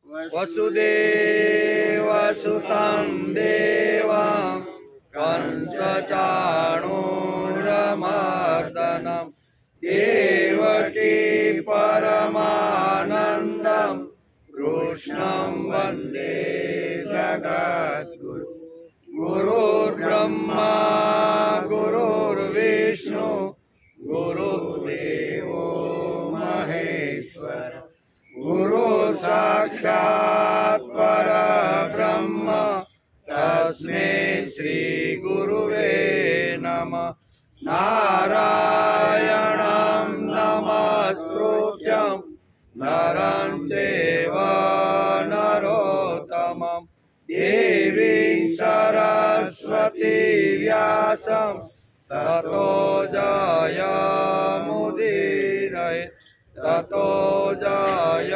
वसुदेवसुतं देवं कंसचाणूरमर्दनं देवकी परमानन्दं कृष्णं वन्दे जगद्गुरुं। गुरुर्ब्रह्मा गुरुर्विष्णु गुरुदेवो महेश्वर गुरु साक्षात् परब्रह्म तस्मै श्री गुरुवे नमः। नारायणं नमस्कृत्यं नरं चैव नरोत्तमं देवीं सरस्वती व्यासं ततो जयमुदीरये ततो जयमुदीरये।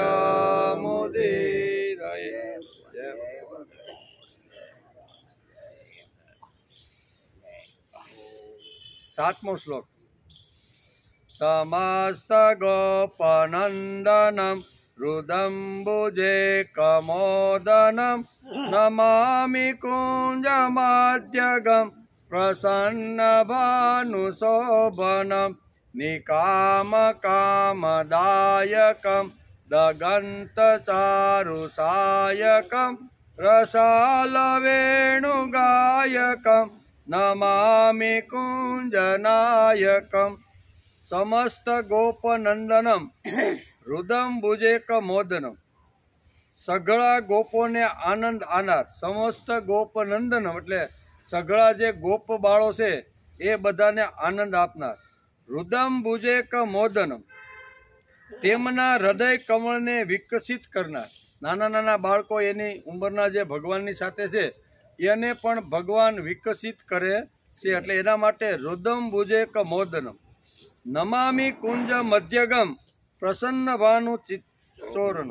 सातमो श्लोक। समस्त गोपनंदनम रुदम्बुजे कमोदनम नमामि कुञ्जमध्यगं प्रसन्न भानुशोभनम निकामकामदायकं दगन्तचारुसायकं रसालवेणुगायकं नमामि कुञ्जनायकं। समस्त गोपनंदनम रुदम्बुजेक मोदनम सगळा गोपोने आनंद आनार। समस्त गोपनंदनम એટલે સગળા જે ગોપ બાળો છે એ બધાને આનંદ આપનાર। रुदम्बुजेक मोदनम તેમના હૃદય કમળને વિકસિત કરનાર। નાના નાના બાળકો એની ઉંમરના જે ભગવાનની સાથે છે એને પણ ભગવાન વિકસિત કરે છે એટલે એના માટે रुदम्बुजेक मोदनम। नमामि कुंज मध्यगम प्रसन्न भानु चित्तोरण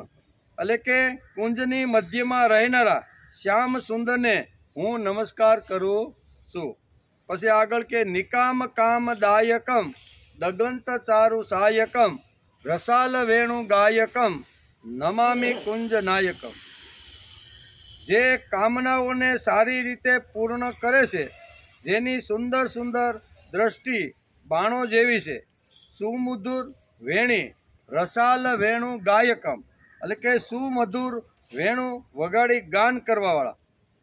એટલે કે કુંજની મધ્યમાં રહેનારા શ્યામ સુંદરને હું નમસ્કાર કરું છું। પછી આગળ કે નિકામ કામદાયકમ દગંત ચારુ સાયકમ રસાલ વેણુ ગાયકમ નમામિ કુંજ નાયકમ। જે કામનાઓને સારી રીતે પૂર્ણ કરે છે, જેની સુંદર સુંદર દ્રષ્ટિ બાણો જેવી છે, સુમધુર વેણી રસાલ વેણુ ગાયકમ એટલે કે સુમધુર વેણુ વગાડી ગાન કરવાવાળા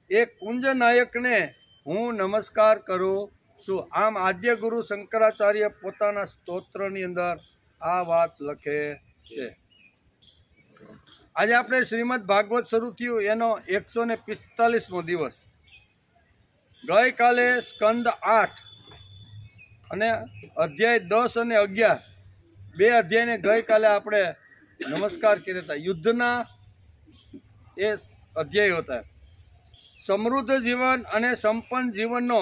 એ કુંજ નાયકને હું નમસ્કાર કરું છું। આમ આદ્ય ગુરુ શંકરાચાર્ય પોતાના સ્તોત્રની અંદર આ વાત લખે છે। આજે આપણે શ્રીમદ ભાગવત શરૂ થયું એનો 145મો દિવસ। ગઈકાલે સ્કંદ 8 અને અધ્યાય 10 અને 11 બે અધ્યાયને ગઈકાલે આપણે નમસ્કાર કર્યા હતા। યુદ્ધના એ અધ્યાય હતા। સમૃદ્ધ જીવન અને સંપન્ન જીવનનો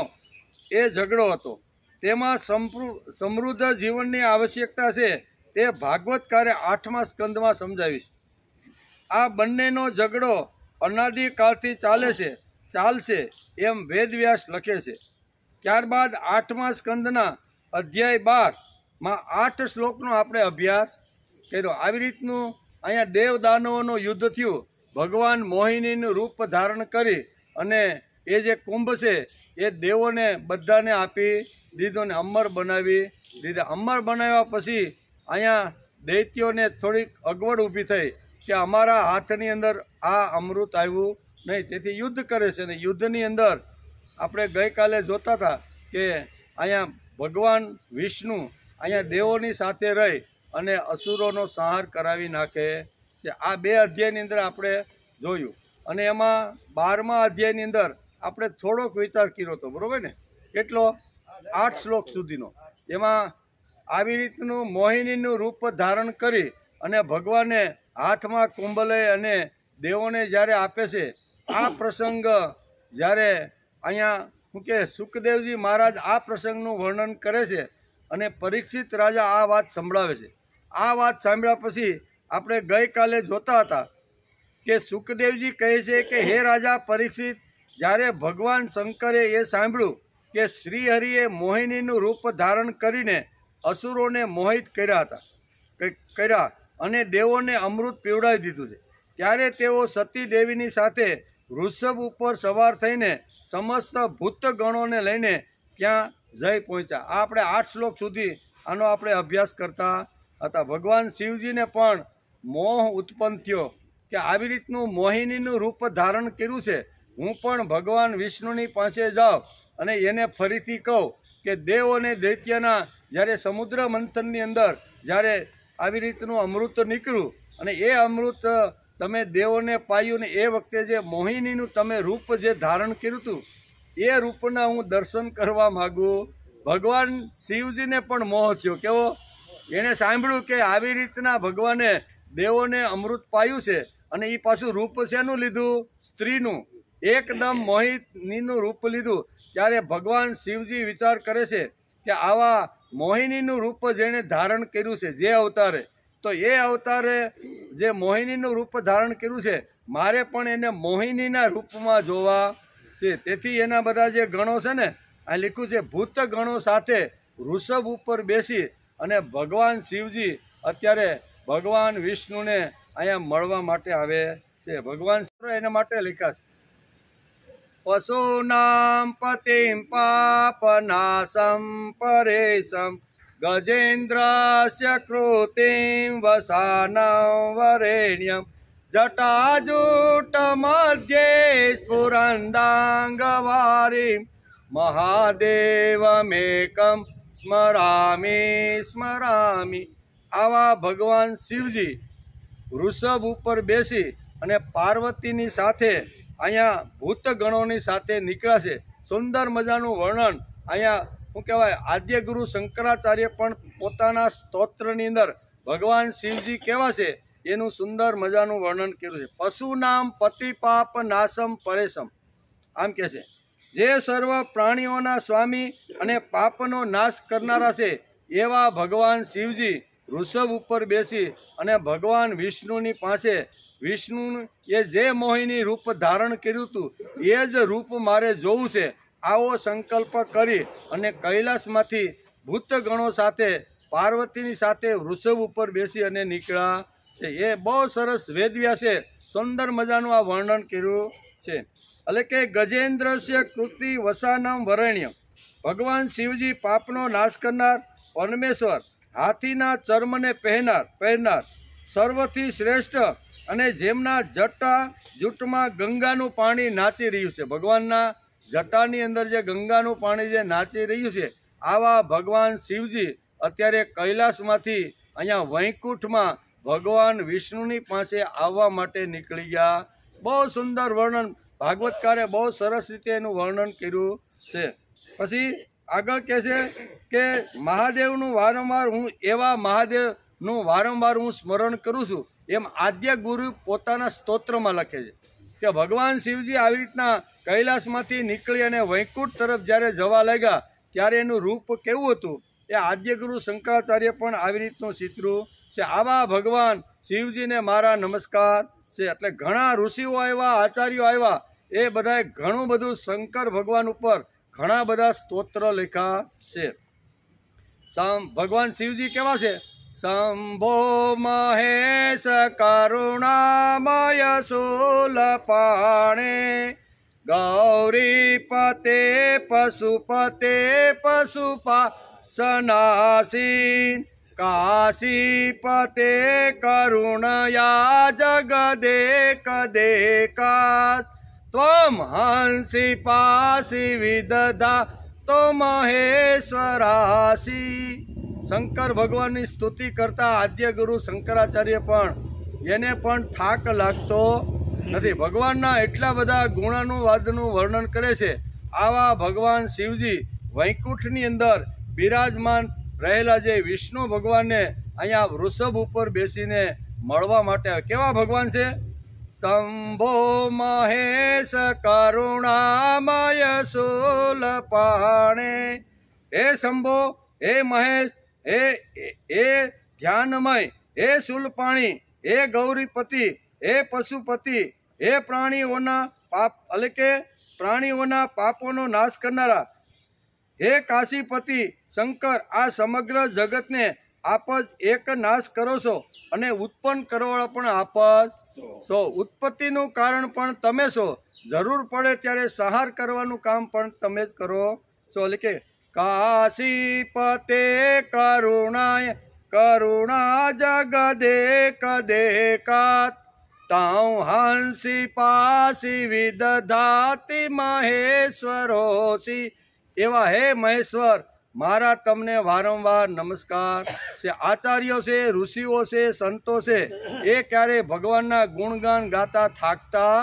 એ ઝઘડો હતો। તેમાં સમૃદ્ધ જીવનની આવશ્યકતા છે તે ભાગવતકારે 8મા સ્કંદમાં સમજાવી છે। આ બંનેનો ઝઘડો અનાદિકાળથી ચાલશે એમ વેદવ્યાસ લખે છે। ત્યારબાદ 8મા સ્કંદના અધ્યાય 12માં 8 શ્લોકનો આપણે અભ્યાસ કર્યો। આવી રીતનું અહીંયા દેવ દાનવોનું યુદ્ધ થયું। ભગવાન મોહિનીનું રૂપ ધારણ કરી અને એ જે કુંભ છે એ દેવોને બધાને આપી દીધો ને અમર બનાવી દીધા। અમર બનાવ્યા પછી અહીંયા દૈત્યોને થોડીક અગવડ ઊભી થઈ કે અમારા હાથની અંદર આ અમૃત આવ્યું નહીં, તેથી યુદ્ધ કરે છે। અને યુદ્ધની અંદર આપણે ગઈકાલે જોતા હતા કે અહીંયા ભગવાન વિષ્ણુ અહીંયા દેવોની સાથે રહી અને અસુરોનો સંહાર કરાવી નાખે છે। આ બે અધ્યાયની અંદર આપણે જોયું અને એમાં 12મા અધ્યાયની અંદર આપણે થોડોક વિચાર કર્યો હતો, બરાબર ને? કેટલો? 8 શ્લોક સુધીનો। એમાં આવી રીતનું મોહિનીનું રૂપ ધારણ કરી અને ભગવાને હાથમાં કુંભ લઈ અને દેવોને જ્યારે આપે છે આ પ્રસંગ જ્યારે અહીંયા શું કે સુખદેવજી મહારાજ આ પ્રસંગનું વર્ણન કરે છે અને પરીક્ષિત રાજા આ વાત સંભળાવે છે। આ વાત સાંભળ્યા પછી આપણે ગઈકાલે જોતા હતા કે સુખદેવજી કહે છે કે હે રાજા પરીક્ષિત, જ્યારે ભગવાન શંકરે એ સાંભળ્યું કે શ્રીહરિએ મોહિનીનું રૂપ ધારણ કરીને અસુરોને મોહિત કર્યા અને દેવોને અમૃત પીવડાવી દીધું છે, ત્યારે તેઓ સતી દેવીની સાથે વૃષભ ઉપર સવાર થઈને સમસ્ત ભૂત ગણોને લઈને ત્યાં જઈ પહોંચ્યા. આ આપણે 8 શ્લોક સુધી આનો આપણે અભ્યાસ કરતા હતા. ભગવાન શિવજીને પણ મોહ ઉત્પન્ન થયો કે આવી રીતનું મોહિનીનું રૂપ ધારણ કર્યું છે, હું પણ ભગવાન વિષ્ણુની પાસે જાઉં અને એને ફરીથી કહું કે દેવ અને દૈત્યના જ્યારે સમુદ્ર મંથનની અંદર જ્યારે આવી રીતનું અમૃત નીકળ્યું અને એ અમૃત તમે દેવોને પાયું ને એ વખતે જે મોહિનીનું તમે રૂપ જે ધારણ કર્યું હતું એ રૂપના હું દર્શન કરવા માગું. ભગવાન શિવજીને પણ મોહ થયો. કેવો? એણે સાંભળ્યું કે આવી રીતના ભગવાને દેવોને અમૃત પાયું છે અને એ પાછું રૂપ શેનું લીધું? સ્ત્રીનું. એકદમ મોહિનીનું રૂપ લીધું. ત્યારે ભગવાન શિવજી વિચાર કરે છે કે આવા મોહિનીનું રૂપ જેણે ધારણ કર્યું છે જે અવતારે, તો એ અવતારે જે મોહિનીનું રૂપ ધારણ કર્યું છે મારે પણ એને મોહિનીના રૂપમાં જોવા છે. તેથી એના બધા જે ગણો છે ને આ લખ્યું છે ભૂત ગણો સાથે વૃષભ ઉપર બેસી અને ભગવાન શિવજી અત્યારે ભગવાન વિષ્ણુને અહીંયા મળવા માટે આવે છે. ભગવાન એના માટે લખ્યા છે પશુનામ પતિમ પાપનાશમ પરેશમ ગજેન્દ્રસ્ય કૃતિમ વસાનમ વરેણ્યમ જટાજૂટ મધ્યે સ્ફુરંદાંગવારીમ મહાદેવમેકમ સ્મરામી સ્મરામી. આવા ભગવાન શિવજી વૃષભ ઉપર બેસી અને પાર્વતીની સાથે અહીંયા ભૂતગણોની સાથે નીકળ્યા છે. સુંદર મજાનું વર્ણન અહીંયા શું કહેવાય આદ્ય ગુરુ શંકરાચાર્ય પણ પોતાના સ્તોત્રની અંદર ભગવાન શિવજી કેવા છે એનું સુંદર મજાનું વર્ણન કર્યું છે. પશુનામ પતિ પાપ નાશમ પરેશમ. આમ કે છે જે સર્વ પ્રાણીઓના સ્વામી અને પાપનો નાશ કરનારા છે એવા ભગવાન શિવજી વૃષભ ઉપર બેસી અને ભગવાન વિષ્ણુની પાસે વિષ્ણુ એ જે મોહિની રૂપ ધારણ કર્યું હતું એ જ રૂપ મારે જોવું છે આવો સંકલ્પ કરી અને કૈલાસમાંથી ભૂતગણો સાથે પાર્વતીની સાથે વૃષભ ઉપર બેસી અને નીકળ્યા છે. એ બહુ સરસ વેદવ્યાસે સુંદર મજાનું આ વર્ણન કર્યું છે. એટલે કે ગજેન્દ્રસ્ય કૃતિ વસાનમ વરણ્યમ. ભગવાન શિવજી પાપનો નાશ કરનાર પરમેશ્વર, હાથીના ચર્મને પહેરનાર સર્વથી શ્રેષ્ઠ અને જેમના જટા જૂટમાં ગંગાનું પાણી નાચી રહ્યું છે. ભગવાનના જટાની અંદર જે ગંગાનું પાણી જે નાચી રહ્યું છે આવા ભગવાન શિવજી અત્યારે કૈલાસમાંથી અહીંયા વૈકુંઠમાં ભગવાન વિષ્ણુની પાસે આવવા માટે નીકળી ગયા. બહુ સુંદર વર્ણન ભાગવતકારે બહુ સરસ રીતે એનું વર્ણન કર્યું છે. પછી આગળ કહે છે કે મહાદેવનું વારંવાર હું એવા મહાદેવનું વારંવાર હું સ્મરણ કરું છું એમ આદ્ય ગુરુ પોતાના સ્તોત્રમાં લખે છે કે ભગવાન શિવજી આવી રીતના કૈલાસમાંથી નીકળી અને વૈકુંઠ તરફ જ્યારે જવા લાગ્યા ત્યારે એનું રૂપ કેવું હતું એ આદ્ય ગુરુ શંકરાચાર્ય પણ આવી રીતનું ચિત્રું છે. આવા ભગવાન શિવજીને મારા નમસ્કાર છે. એટલે ઘણા ઋષિઓ આવ્યા, આચાર્યો આવ્યા, એ બધાએ ઘણું બધું શંકર ભગવાન ઉપર ઘણા બધા સ્તોત્ર લખ્યા છે. ભગવાન શિવજી કેવા છે? શંભો મહેશ કરુણામય શૂલપાણે ગૌરીપતે પશુપતે પશુપાસનાસીન કાશીપતે કરુણયા જગદેક દેકા ત્વમ હંસી પાસી વિદધા તો મહેશ્વરાસી. શંકર ભગવાનની સ્તુતિ કરતા આદ્ય ગુરુ શંકરાચાર્ય પણ એને પણ થાક લાગતો નથી. ભગવાનના એટલા બધા ગુણાનુવાદનું વર્ણન કરે છે. આવા ભગવાન શિવજી વૈકુંઠની અંદર બિરાજમાન રહેલા જે વિષ્ણુ ભગવાનને અહીંયા વૃષભ ઉપર બેસીને મળવા માટે કેવા ભગવાન છે? શંભો મહેશ કરુણામય શૂલપાણે. હે શંભો, હે મહેશ, હે ધ્યાનમય, હે શૂલપાણી, હે ગૌરીપતિ, હે પશુપતિ, હે પ્રાણીઓના પાપ એટલે કે પ્રાણીઓના પાપોનો નાશ કરનારા, હે કાશીપતિ શંકર, આ સમગ્ર જગતને આપ જ એક નાશ કરો છો અને ઉત્પન્ન કરવાવાળા પણ આપ જ છો. ઉત્પત્તિનું કારણ પણ તમે છો, જરૂર પડે ત્યારે સંહાર કરવાનું કામ પણ તમે જ કરો છો. એટલે કે કાશીપતે કરુણાય કરુણા જગદેક દેકાત તાઉ હંસી પાસી વિદધાતિ મહેશ્વરોસી. એવા હે મહેશ્વર, મારા તમને વારંવાર નમસ્કાર છે. આચાર્યો છે, ઋષિઓ છે, સંતો છે, એ ક્યારે ભગવાનના ગુણગાન ગાતા થાકતા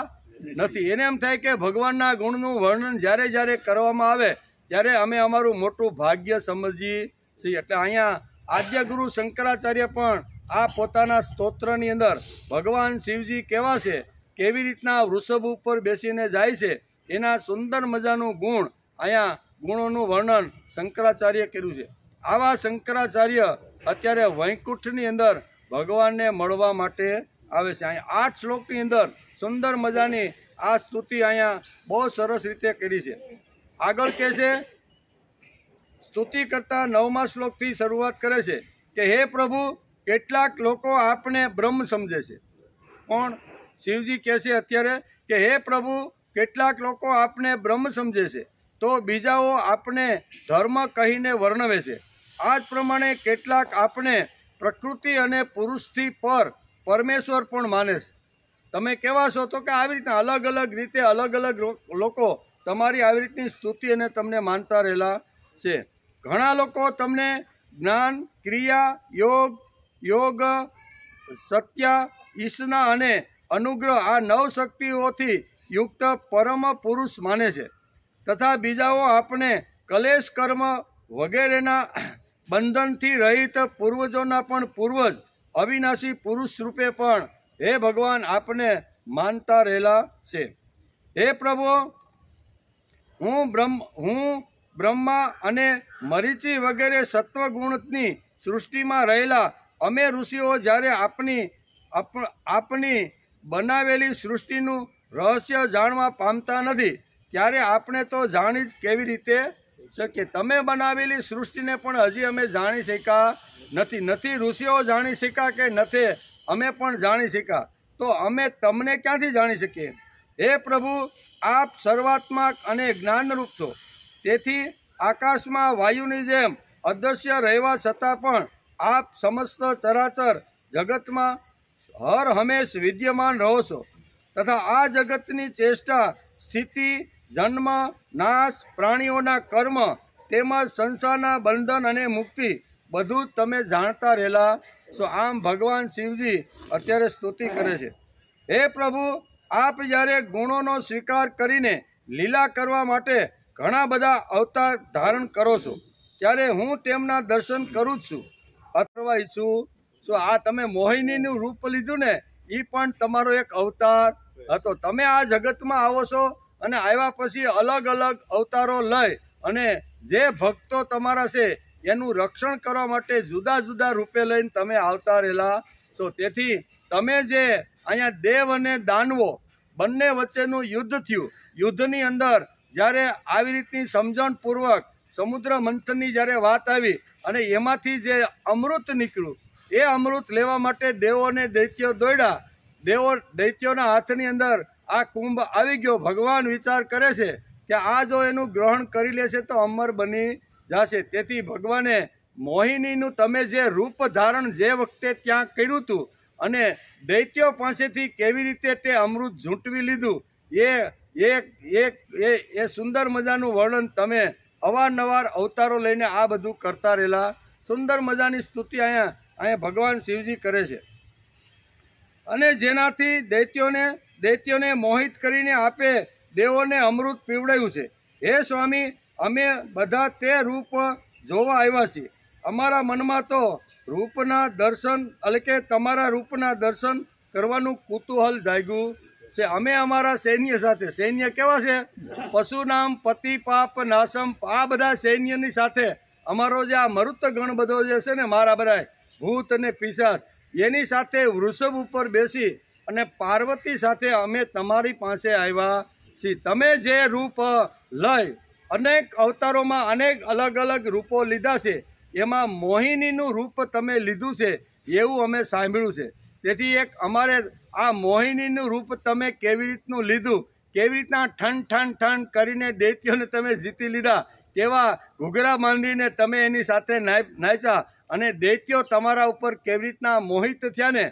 નથી. એને એમ થાય કે ભગવાનના ગુણનું વર્ણન જ્યારે જ્યારે કરવામાં આવે ત્યારે અમે અમારું મોટું ભાગ્ય સમજીએ છીએ. એટલે અહીંયા આદ્ય ગુરુ શંકરાચાર્ય પણ આ પોતાના સ્તોત્રની અંદર ભગવાન શિવજી કેવા છે, કેવી રીતના વૃષભ ઉપર બેસીને જાય છે, એના સુંદર મજાનું ગુણ અહીંયા ગુણોનું વર્ણન શંકરાચાર્ય કર્યું છે. આવા શંકરાચાર્ય અત્યારે વૈકુંઠની અંદર ભગવાનને મળવા માટે આવે છે. અહીંયા 8 શ્લોકની અંદર સુંદર મજાની આ સ્તુતિ અહીંયા બહુ સરસ રીતે કરી છે. આગળ કહે છે, સ્તુતિ કરતા 9મા શ્લોકથી શરૂઆત કરે છે કે હે પ્રભુ, કેટલાક લોકો આપને બ્રહ્મ સમજે છે. પણ શિવજી કહે છે અત્યારે કે હે પ્રભુ, કેટલાક લોકો આપને બ્રહ્મ સમજે છે તો બીજાઓ આપને ધર્મ કહીને વર્ણવે છે. આ જ પ્રમાણે કેટલાક આપને પ્રકૃતિ અને પુરુષથી પર પરમેશ્વર પણ માને છે. તમે કેવા છો? તો કે આવી રીતના અલગ અલગ રીતે અલગ અલગ લોકો તમારી આવી રીતની સ્તુતિ અને તમને માનતા રહેલા છે. ઘણા લોકો તમને જ્ઞાન, ક્રિયા, યોગ, સત્ય, ઈશના અને અનુગ્રહ આ 9 શક્તિઓથી યુક્ત પરમ પુરુષ માને છે. તથા બીજાઓ આપણે કલેશ, કર્મ વગેરેના બંધનથી રહિત પૂર્વજોના પણ પૂર્વજ અવિનાશી પુરુષ રૂપે પણ હે ભગવાન આપને માનતા રહેલા છે. હે પ્રભુ, હું બ્રહ્મા અને મરીચી વગેરે સત્વગુણની સૃષ્ટિમાં રહેલા અમે ઋષિઓ જ્યારે આપની બનાવેલી સૃષ્ટિનું રહસ્ય જાણવા પામતા નથી ત્યારે આપણે તો જાણી જ કેવી રીતે શકીએ. તમે બનાવેલી સૃષ્ટિને પણ હજી અમે જાણી શક્યા નથી ઋષિઓ જાણી શક્યા કે નથી અમે પણ જાણી શક્યા, તો અમે તમને ક્યાંથી જાણી શકીએ? હે પ્રભુ, આપ સર્વાત્મક અને જ્ઞાનરૂપ છો. તેથી આકાશમાં વાયુની જેમ અદૃશ્ય રહેવા છતાં પણ આપ સમસ્ત ચરાચર જગતમાં હર હંમેશ વિદ્યમાન રહો છો. તથા આ જગતની ચેષ્ટા, સ્થિતિ, જન્મ, નાશ, પ્રાણીઓના કર્મ તેમજ સંસારના બંધન અને મુક્તિ બધું જ તમે જાણતા રહેલા છો. આમ ભગવાન શિવજી અત્યારે સ્તુતિ કરે છે. હે પ્રભુ, આપ જ્યારે ગુણોનો સ્વીકાર કરીને લીલા કરવા માટે ઘણા બધા અવતાર ધારણ કરો છો ત્યારે હું તેમના દર્શન કરું જ છું. અથવા ઈચ્છું છું. આ તમે મોહિનીનું રૂપ લીધું ને, એ પણ તમારો એક અવતાર હતો. તમે આ જગતમાં આવો છો અને આવ્યા પછી અલગ અલગ અવતારો લઈ અને જે ભક્તો તમારા છે એનું રક્ષણ કરવા માટે જુદા જુદા રૂપે લઈને તમે આવતા રહેલા છો. તેથી તમે જે અહીંયા દેવ અને દાનવો બંને વચ્ચેનું યુદ્ધ થયું, યુદ્ધની અંદર જ્યારે આવી રીતની સમજણપૂર્વક સમુદ્ર મંથનની જ્યારે વાત આવી અને એમાંથી જે અમૃત નીકળ્યું, એ અમૃત લેવા માટે દેવો અને દૈત્યો દોડ્યા. દૈત્યોના હાથની અંદર આ કુંભ આવી ગયો. ભગવાન વિચાર કરે છે કે આ જો એનું ગ્રહણ કરી લેશે તો અમર બની જશે. તેથી ભગવાને મોહિનીનું તમે જે રૂપ ધારણ જે વખતે ત્યાં કર્યું હતું અને દૈત્યો પાસેથી કેવી રીતે તે અમૃત ઝૂંટવી લીધું, એ સુંદર મજાનું વર્ણન તમે અવારનવાર અવતારો લઈને આ બધું કરતા રહેલા. સુંદર મજાની સ્તુતિ અહીંયા ભગવાન શિવજી કરે છે. અને જેનાથી દૈત્યોને મોહિત કરીને આપે દેવોને અમૃત પીવડાયું છે. હે સ્વામી, અમે બધા તે રૂપ જોવા આવ્યા છીએ. અમારા મનમાં તો રૂપના દર્શન એટલે કે તમારા રૂપના દર્શન કરવાનું કુતૂહલ જાગ્યું છે. અમે અમારા સૈન્ય સાથે, સૈન્ય કેવા છે? પશુનામ પતિ પાપ નાશમ, આ બધા સૈન્યની સાથે અમારો જે આ મરુતગણ બધો જે છે ને, મારા બધા ભૂત અને પિશાચ, એની સાથે વૃષભ ઉપર બેસી અને પાર્વતી સાથે અમે તમારી પાસે આવ્યા છીએ. તમે જે રૂપ લઈ અનેક અવતારોમાં અનેક અલગ અલગ રૂપો લીધા છે, એમાં મોહિનીનું રૂપ તમે લીધું છે એવું અમે સાંભળ્યું છે. તેથી એક અમારે આ મોહિનીનું રૂપ તમે કેવી રીતનું લીધું, કેવી રીતના ઠન ઠન ઠન કરીને દૈત્યોને તમે જીતી લીધા, કેવા ઘૂઘરા બાંધીને તમે એની સાથે નાચ્યા અને દૈત્યો તમારા ઉપર કેવી રીતના મોહિત થયા ને,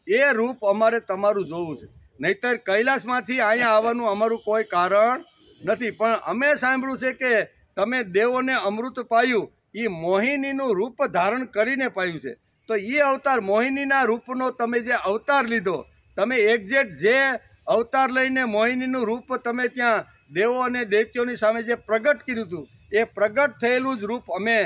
એ રૂપ અમારે તમારું જોવું છે. નહીતર કૈલાસમાંથી અહીંયા આવવાનું અમારું કોઈ કારણ નથી. પણ અમે સાંભળ્યું છે કે તમે દેવોને અમૃત પાયું એ મોહિનીનું રૂપ ધારણ કરીને પાયું છે. તો એ અવતાર મોહિનીના રૂપનો તમે જે અવતાર લીધો, તમે એક્ઝેક્ટ જે અવતાર લઈને મોહિનીનું રૂપ તમે ત્યાં દેવો અને દૈત્યોની સામે જે પ્રગટ કર્યું હતું, એ પ્રગટ થયેલું જ રૂપ અમે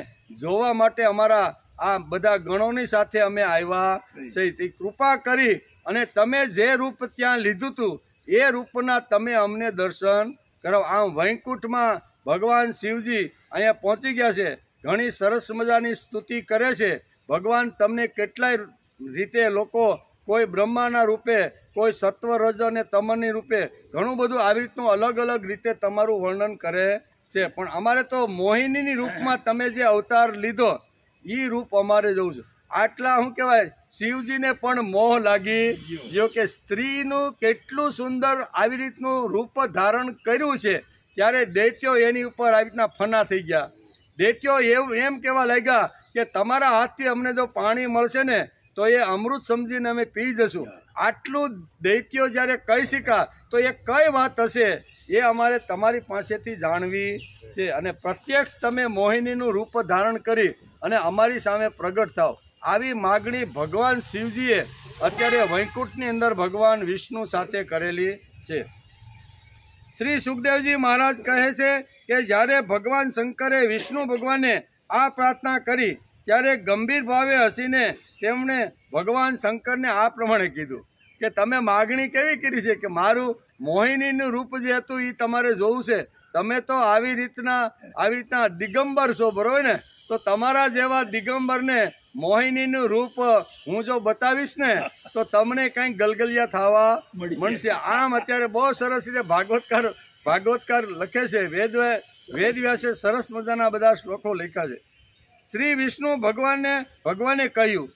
જોવા માટે અમારા આ બધા ગણોની સાથે અમે આવ્યા છે. કૃપા કરી અને તમે જે રૂપ ત્યાં લીધું હતું એ રૂપના તમે અમને દર્શન કરો. આમ વૈકુંઠમાં ભગવાન શિવજી અહીંયા પહોંચી ગયા છે, ઘણી સરસ મજાની સ્તુતિ કરે છે. ભગવાન તમને કેટલાય રીતે લોકો, કોઈ બ્રહ્માના રૂપે, કોઈ સત્વ રજ અને તમનની રૂપે, ઘણું બધું આવી રીતનું અલગ અલગ રીતે તમારું વર્ણન કરે છે. પણ અમારે તો મોહિનીની રૂપમાં તમે જે અવતાર લીધો એ રૂપ અમારે જોવું છે. આટલા શું કહેવાય, શિવજીને પણ મોહ લાગી ગયો કે સ્ત્રીનું કેટલું સુંદર આવી રીતનું રૂપ ધારણ કર્યું છે. ત્યારે દૈત્યો એની ઉપર આવી રીતના ફના થઈ ગયા. દૈત્યો એવું એમ કહેવા લાગ્યા કે તમારા હાથથી અમને જો પાણી મળશે ને તો એ અમૃત સમજીને અમે પી જશું. આટલું દૈત્યો જ્યારે કહી શક્યા તો એ કઈ વાત હશે એ અમારે તમારી પાસેથી જાણવી છે. અને પ્રત્યક્ષ તમે મોહિનીનું રૂપ ધારણ કરી અને અમારી સામે પ્રગટ થાવ, આવી માગણી ભગવાન શિવજીએ અત્યારે વૈકુંઠની અંદર ભગવાન વિષ્ણુ સાથે કરેલી છે. શ્રી સુખદેવજી મહારાજ કહે છે કે જ્યારે ભગવાન શંકરે વિષ્ણુ ભગવાનને આ પ્રાર્થના કરી ત્યારે ગંભીર ભાવે હસીને તેમણે ભગવાન શંકરને આ પ્રમાણે કીધું કે તમે માગણી કેવી કરી છે કે મારું મોહિનીનું રૂપ જે હતું એ તમારે જોવું છે. તમે તો આવી રીતના દિગંબર છો, બરોબર ને? તો તમારા જેવા દિગંબરને મોહિનીનું રૂપ હું જો બતાવીશ ને તો તમને કંઈક ગલગલિયા થવા મળશે. આમ અત્યારે બહુ સરસ રીતે ભાગવતકાર લખે છે, વેદ વ્યાસે સરસ મજાના બધા શ્લોકો લખ્યા છે. શ્રી વિષ્ણુ ભગવાને કહ્યું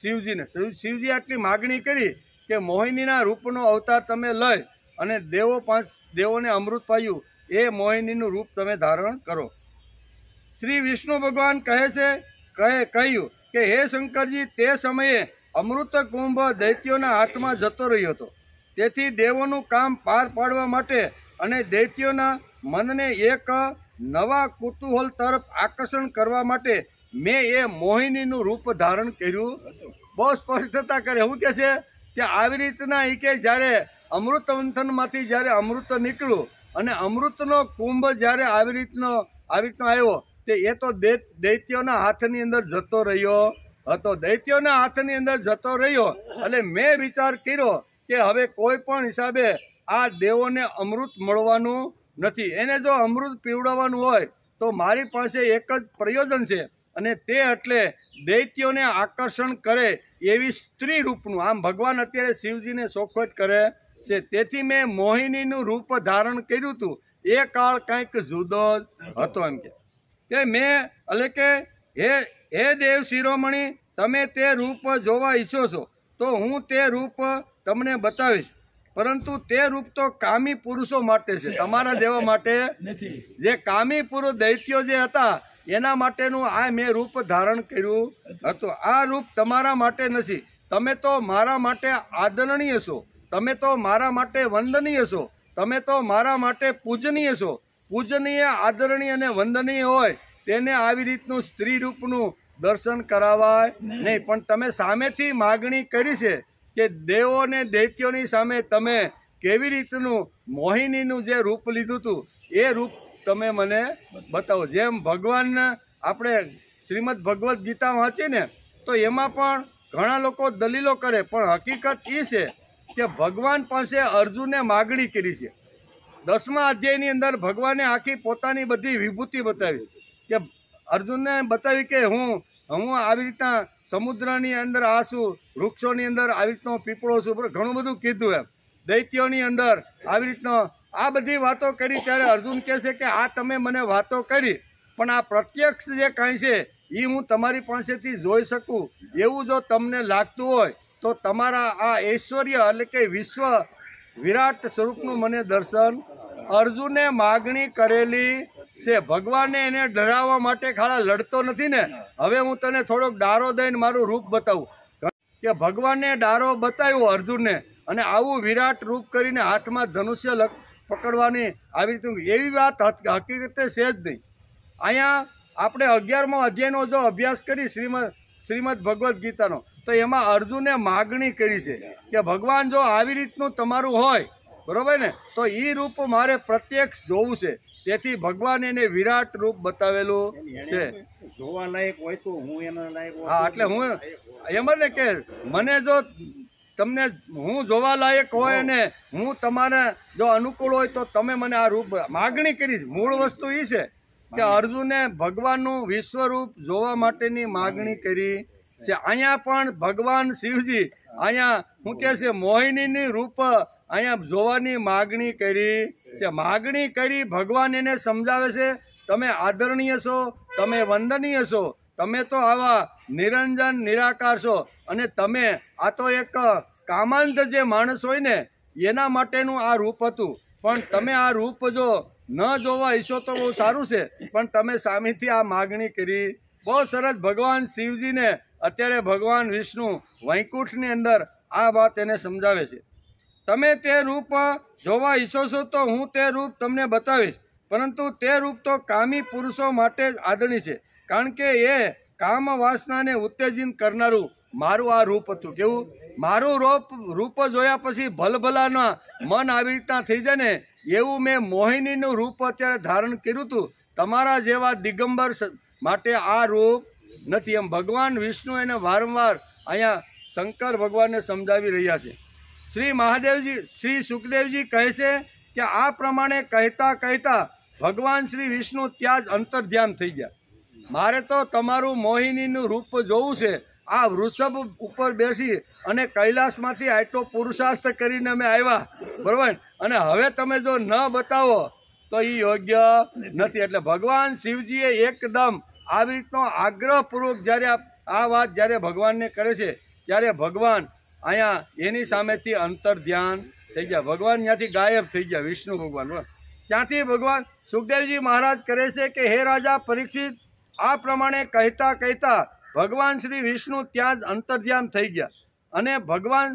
શિવજી આટલી માગણી કરી કે મોહિનીના રૂપનો અવતાર તમે લઈ અને દેવોને અમૃત પાયું, એ મોહિનીનું રૂપ તમે ધારણ કરો. શ્રી વિષ્ણુ ભગવાન કહ્યું કે હે શંકરજી, તે સમયે અમૃત કુંભ દૈત્યોના હાથમાં જતો રહ્યો હતો. તેથી દેવોનું કામ પાર પાડવા માટે અને દૈત્યોના મનને એક નવા કુતૂહલ તરફ આકર્ષણ કરવા માટે મેં એ મોહિનીનું રૂપ ધારણ કર્યું. બહુ સ્પષ્ટતા કરે. શું કહે છે કે આવી રીતના એ કે જ્યારે અમૃત મંથનમાંથી જ્યારે અમૃત નીકળ્યું અને અમૃતનો કુંભ જ્યારે આવી રીતનો આવ્યો તે એ તો દૈત્યોના હાથની અંદર જતો રહ્યો હતો. દૈત્યોના હાથની અંદર જતો રહ્યો એટલે મેં વિચાર કર્યો કે હવે કોઈ પણ હિસાબે આ દેવોને અમૃત મળવાનું નથી. એને જો અમૃત પીવડાવવાનું હોય તો મારી પાસે એક જ પ્રયોજન છે અને તે એટલે દૈત્યોને આકર્ષણ કરે એવી સ્ત્રી રૂપનું. આમ ભગવાન અત્યારે શિવજીને ચોખવટ કરે છે. તેથી મેં મોહિનીનું રૂપ ધારણ કર્યું હતું. એ કાળ કંઈક જુદો હતો. એમ કે મેં એટલે કે હે દેવ શિરોમણી, તમે તે રૂપ જોવા ઈચ્છો છો તો હું તે રૂપ તમને બતાવીશ. પરંતુ તે રૂપ તો કામી પુરુષો માટે છે, તમારા જેવા માટે નથી. જે કામી પુરુષ દૈત્યો જે હતા એના માટેનું આ મેં રૂપ ધારણ કર્યું હતું. આ રૂપ તમારા માટે નથી. તમે તો મારા માટે આદરણીય છો, તમે તો મારા માટે વંદનીય છો, તમે તો મારા માટે પૂજનીય છો. પૂજનીય, આદરણીય અને વંદનીય હોય તેને આવી રીતનું સ્ત્રી રૂપનું દર્શન કરાવાય નહીં. પણ તમે સામેથી માગણી કરી છે કે દેવો ને દૈત્યોની સામે તમે કેવી રીતનું મોહિનીનું જે રૂપ લીધું હતું એ રૂપ તમે મને બતાવો. જેમ ભગવાન આપણે શ્રીમદ ભગવદ્ ગીતા વાંચીને તો એમાં પણ ઘણા લોકો દલીલો કરે, પણ હકીકત એ છે કે ભગવાન પાસે અર્જુને માગણી કરી છે. 10મા અધ્યાયની અંદર ભગવાને આખી પોતાની બધી વિભૂતિ બતાવી કે અર્જુનને બતાવી કે હું આવી રીતના સમુદ્રની અંદર આ છું, વૃક્ષોની અંદર આવી રીતનો પીપળો છું, ઘણું બધું કીધું. એમ દૈત્યોની અંદર આવી રીતનો આ બધી વાતો કરી. ત્યારે અર્જુન કહે છે કે આ તમે મને વાતો કરી પણ આ પ્રત્યક્ષ જે કાંઈ છે એ હું તમારી પાસેથી જોઈ શકું એવું જો તમને લાગતું હોય તો તમારા આ ઐશ્વર્ય એટલે કે વિશ્વ વિરાટ સ્વરૂપનું મને દર્શન. અર્જુને માગણી કરેલી છે, ભગવાને એને ડરાવવા માટે ખાડા લડતો નથી ને. હવે હું તને થોડોક ડારો દઈને મારું રૂપ બતાવું કે ભગવાને ડારો બતાવ્યો અર્જુનને, અને આવું વિરાટ રૂપ કરીને હાથમાં ધનુષ્ય પકડવાની આવી રીતે એવી વાત હકીકતે છે જ નહીં. અહીંયા આપણે 11મો અધ્યાયનો જો અભ્યાસ કરી શ્રીમદ ભગવદ્ ગીતાનો, તો એમાં અર્જુને માગણી કરી છે કે ભગવાન જો આવી રીતનું તમારું હોય, બરોબર ને, તો એ રૂપ મારે પ્રત્યક્ષ જોવું છે. તેથી ભગવાન એને વિરાટ રૂપ બતાવેલું છે. જોવા લાયક હોય તો હું એના લાયક. હા, એટલે હું એમ ને કે મને જો તમને હું જોવા લાયક હોય અને હું તમારે જો અનુકૂળ હોય તો તમે મને આ રૂપ માગણી કરી. મૂળ વસ્તુ એ છે કે અર્જુને ભગવાનનું વિશ્વરૂપ જોવા માટેની માગણી કરી છે. અહીંયા પણ ભગવાન શિવજી અહીંયા શું કહે છે, મોહિનીની રૂપ અહીંયા જોવાની માગણી કરી છે. માગણી કરી ભગવાન એને સમજાવે છે, તમે આદરણીય છો, તમે વંદનીય છો, તમે તો આવા નિરંજન નિરાકાર છો, અને તમે આ તો એક કામાંત જે માણસ હોય ને એના માટેનું આ રૂપ હતું. પણ તમે આ રૂપ જો ન જોવા ઈચ્છો તો બહુ સારું છે, પણ તમે સામેથી આ માગણી કરી. બહુ સરસ. ભગવાન શિવજીને અત્યારે ભગવાન વિષ્ણુ વૈકુંઠની અંદર આ વાત એને સમજાવે છે. તમે તે રૂપ જોવા ઈચ્છો છો તો હું તે રૂપ તમને બતાવીશ, પરંતુ તે રૂપ તો કામી પુરુષો માટે જ આદરણીય છે, કારણ કે એ કામ વાસનાને ઉત્તેજિત કરનારું મારું આ રૂપ હતું. કેવું? મારું રૂપ જોયા પછી ભલભલાના મન આવી રીતના થઈ જાય ને, એવું મેં મોહિનીનું રૂપ અત્યારે ધારણ કર્યું હતું. તમારા જેવા દિગંબર માટે આ રૂપ નથી. એમ ભગવાન વિષ્ણુ એને વારંવાર અહીંયા શંકર ભગવાનને સમજાવી રહ્યા છે. શ્રી મહાદેવજી શ્રી સુખદેવજી કહે છે કે આ પ્રમાણે કહેતા કહેતા ભગવાન શ્રી વિષ્ણુ ત્યાં જ અંતર્ધ્યાન થઈ ગયા. મારે તો તમારું મોહિનીનું રૂપ જોવું છે. આ વૃષભ ઉપર બેસી અને કૈલાસમાંથી આટલો પુરુષાર્થ કરીને અમે આવ્યા, બરાબર, અને હવે તમે જો ન બતાવો તો એ યોગ્ય નથી. એટલે ભગવાન શિવજીએ એકદમ આવી રીતનો આગ્રહપૂર્વક જ્યારે આ વાત જ્યારે ભગવાનને કરે છે, ત્યારે ભગવાન અહીંયા એની સામેથી અંતર ધ્યાન થઈ ગયા. ભગવાન ત્યાંથી ગાયબ થઈ ગયા, વિષ્ણુ ભગવાન. ત્યાંથી ભગવાન સુખદેવજી મહારાજ કરે છે કે હે રાજા પરીક્ષિત, આ પ્રમાણે કહેતા કહેતા ભગવાન શ્રી વિષ્ણુ ત્યાં જ અંતર્ધ્યાન થઈ ગયા, અને ભગવાન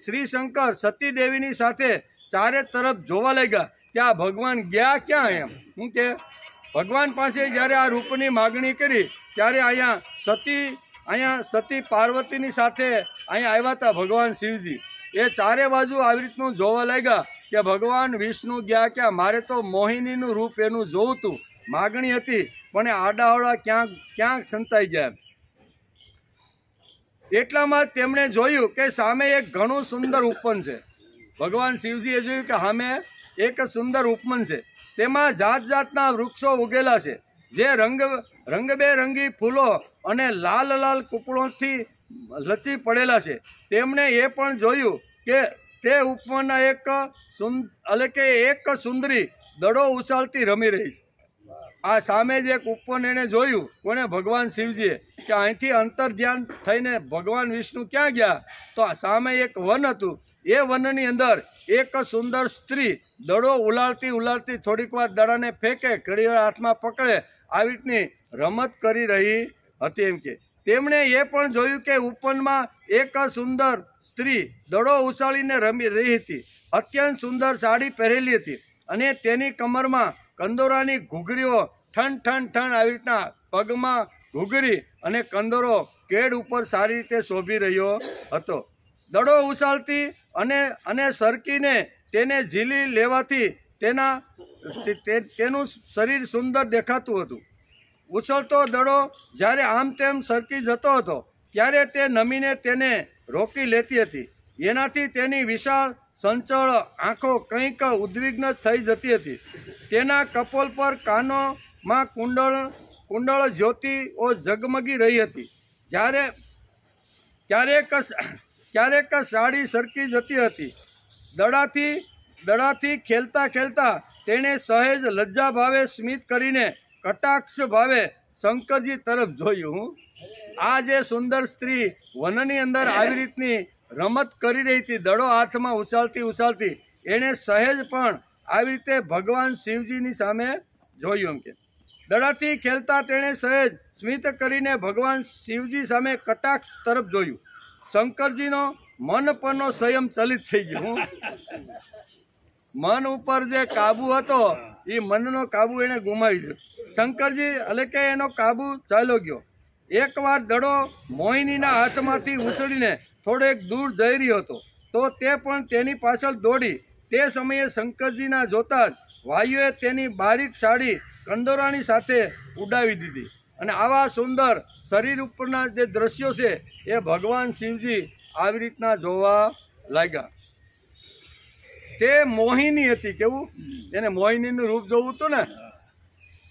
શ્રી શંકર સતી દેવીની સાથે ચારે તરફ જોવા લાગ્યા. ત્યાં ભગવાન ગયા ક્યાં? એમ શું કે ભગવાન પાસે જ્યારે આ રૂપની માગણી કરી ત્યારે અહીંયા સતી પાર્વતીની સાથે અહીંયા આવ્યા હતા ભગવાન શિવજી. એ ચારે બાજુ આવી રીતનું જોવા લાગ્યા કે ભગવાન વિષ્ણુ ગયા ક્યાં? મારે તો મોહિનીનું રૂપ એનું જોવું હતું, માગણી હતી, પણ આડાવડા ક્યાંક સંતાઈ ગયા. એટલામાં તેમણે જોયું કે સામે એક ઘણું સુંદર ઉપવન છે. ભગવાન શિવજીએ જોયું કે સામે એક સુંદર ઉપવન છે, તેમાં જાત જાતના વૃક્ષો ઉગેલા છે, જે રંગબેરંગી ફૂલો અને લાલ લાલ કૂપળોથી લચી પડેલા છે. તેમણે એ પણ જોયું કે તે ઉપવનના એક સુંદરી દડો ઉછાળતી રમી રહી છે. આ સામે જ એક ઉપવન એને જોયું, કોને? ભગવાન શિવજીએ, કે અહીંથી અંતર ધ્યાન થઈને ભગવાન વિષ્ણુ ક્યાં ગયા? તો સામે એક વન હતું. એ વનની અંદર એક સુંદર સ્ત્રી દડો ઉલાળતી થોડીક વાર દડાને ફેંકે, ઘડી વાર હાથમાં પકડે, આવી રીતની રમત કરી રહી હતી. એમ કે તેમણે એ પણ જોયું કે ઉપવનમાં એક સુંદર સ્ત્રી દડો ઉછાળીને રમી રહી હતી. અત્યંત સુંદર સાડી પહેરેલી હતી, અને તેની કમરમાં કંદોરાની ઘૂઘરીઓ ઠન ઠન ઠન આવી રીતના પગમાં ઘૂઘરી અને કંદોરો કેડ ઉપર સારી રીતે શોભી રહ્યો હતો. દડો ઉછાળતી અને સરકીને તેને ઝીલી લેવાથી તેનું શરીર સુંદર દેખાતું હતું. ઉછળતો દડો જ્યારે આમ તેમ સરકી જતો હતો ત્યારે તે નમીને તેને રોકી લેતી હતી. એનાથી તેની વિશાળ સંચળ આંખો કંઈક ઉદ્વિગ્ન થઈ જતી હતી. તેના કપોલ પર કાનોમાં કુંડળ જ્યોતિઓ ઝગમગી રહી હતી. ક્યારેક સાડી સરકી જતી હતી. દડાથી ખેલતા ખેલતા તેણે સહેજ લજ્જા ભાવે સ્મિત કરીને કટાક્ષ ભાવે શંકરજી તરફ જોયું. આ જે સુંદર સ્ત્રી વનની અંદર આવી રીતની રમત કરી રહી હતી, દડો હાથમાં ઉછાળતી એણે સહેજ પણ આવી રીતે ભગવાન શિવજીની સામે જોયું. એમ કે દડાથી ખેલતા તેણે સહેજ સ્મિત કરીને ભગવાન શિવજી સામે કટાક્ષ તરફ જોયું. શંકરજીનો મન પરનો સંયમ ચલિત થઈ ગયો. મન ઉપર જે કાબુ હતો એ મનનો કાબુ એને ગુમાવી દીધો. શંકરજી એટલે કે એનો કાબુ ચાલ્યો ગયો. એકવાર દડો મોહિનીના હાથમાંથી ઉછળીને થોડેક દૂર જઈ રહ્યો હતો તો તે પણ તેની પાછળ દોડી. તે સમયે શંકરજીના જોતા જ વાયુએ તેની બારીક સાડી કંદોરાની સાથે ઉડાવી દીધી. અને આવા સુંદર શરીર ઉપરના જે દ્રશ્યો છે એ ભગવાન શિવજી આવી રીતના જોવા લાગ્યા. તે મોહિની હતી. કેવું? એને મોહિનીનું રૂપ જોવું હતું ને.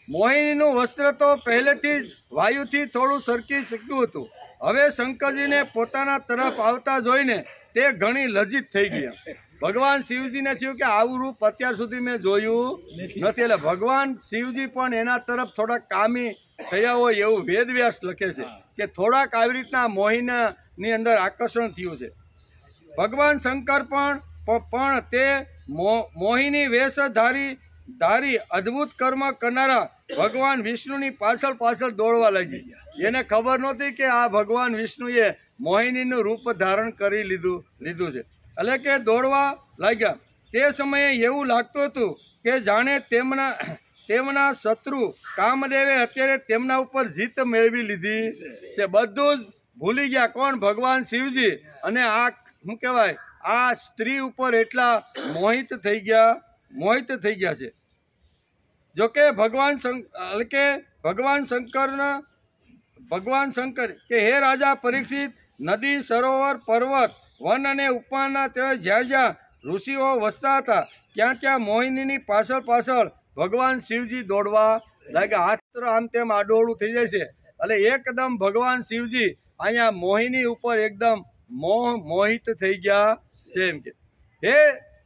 મોહિનીનું વસ્ત્ર તો પહેલેથી જ વાયુથી થોડું સરકી શક્યું હતું. હવે શંકરજીને પોતાના તરફ આવતા જોઈને તે ઘણી લજ્જિત થઈ ગયા. ભગવાન શિવજીને થયું કે આવું રૂપ અત્યાર સુધી મેં જોયું નથી. એટલે ભગવાન શિવજી પણ એના તરફ થોડાક કામી થયા હોય એવું વેદવ્યાસ લખે છે કે થોડાક આવી રીતના મોહિનાની અંદર આકર્ષણ થયું છે. ભગવાન શંકર પણ તે મોહિની વેશ ધારી અદ્ભુત કર્મ કરનારા ભગવાન વિષ્ણુની પાછળ દોડવા લાગી. એને ખબર નહોતી કે આ ભગવાન વિષ્ણુએ મોહિનીનું રૂપ ધારણ કરી લીધું છે. એટલે કે દોડવા લાગ્યા. તે સમયે એવું લાગતું હતું કે જાણે તેમના શત્રુ કામદેવે અત્યારે તેમના ઉપર જીત મેળવી લીધી છે. બધું જ ભૂલી ગયા. કોણ? ભગવાન શિવજી. અને આ શું કહેવાય, આ સ્ત્રી ઉપર એટલા મોહિત થઈ ગયા છે. જોકે ભગવાન શંકર કે હે રાજા પરીક્ષિત, નદી, સરોવર, પર્વત, વન અને ઉપમાના ત્યાં જ્યાં ઋષિઓ વસતા હતા ત્યાં મોહિનીની પાછળ ભગવાન શિવજી દોડવા લાગ્યા. હાથ આમ તેમ આડોળું થઈ જાય છે. એટલે એકદમ ભગવાન શિવજી અહીંયા મોહિની ઉપર એકદમ મોહિત થઈ ગયા છે. એમ કે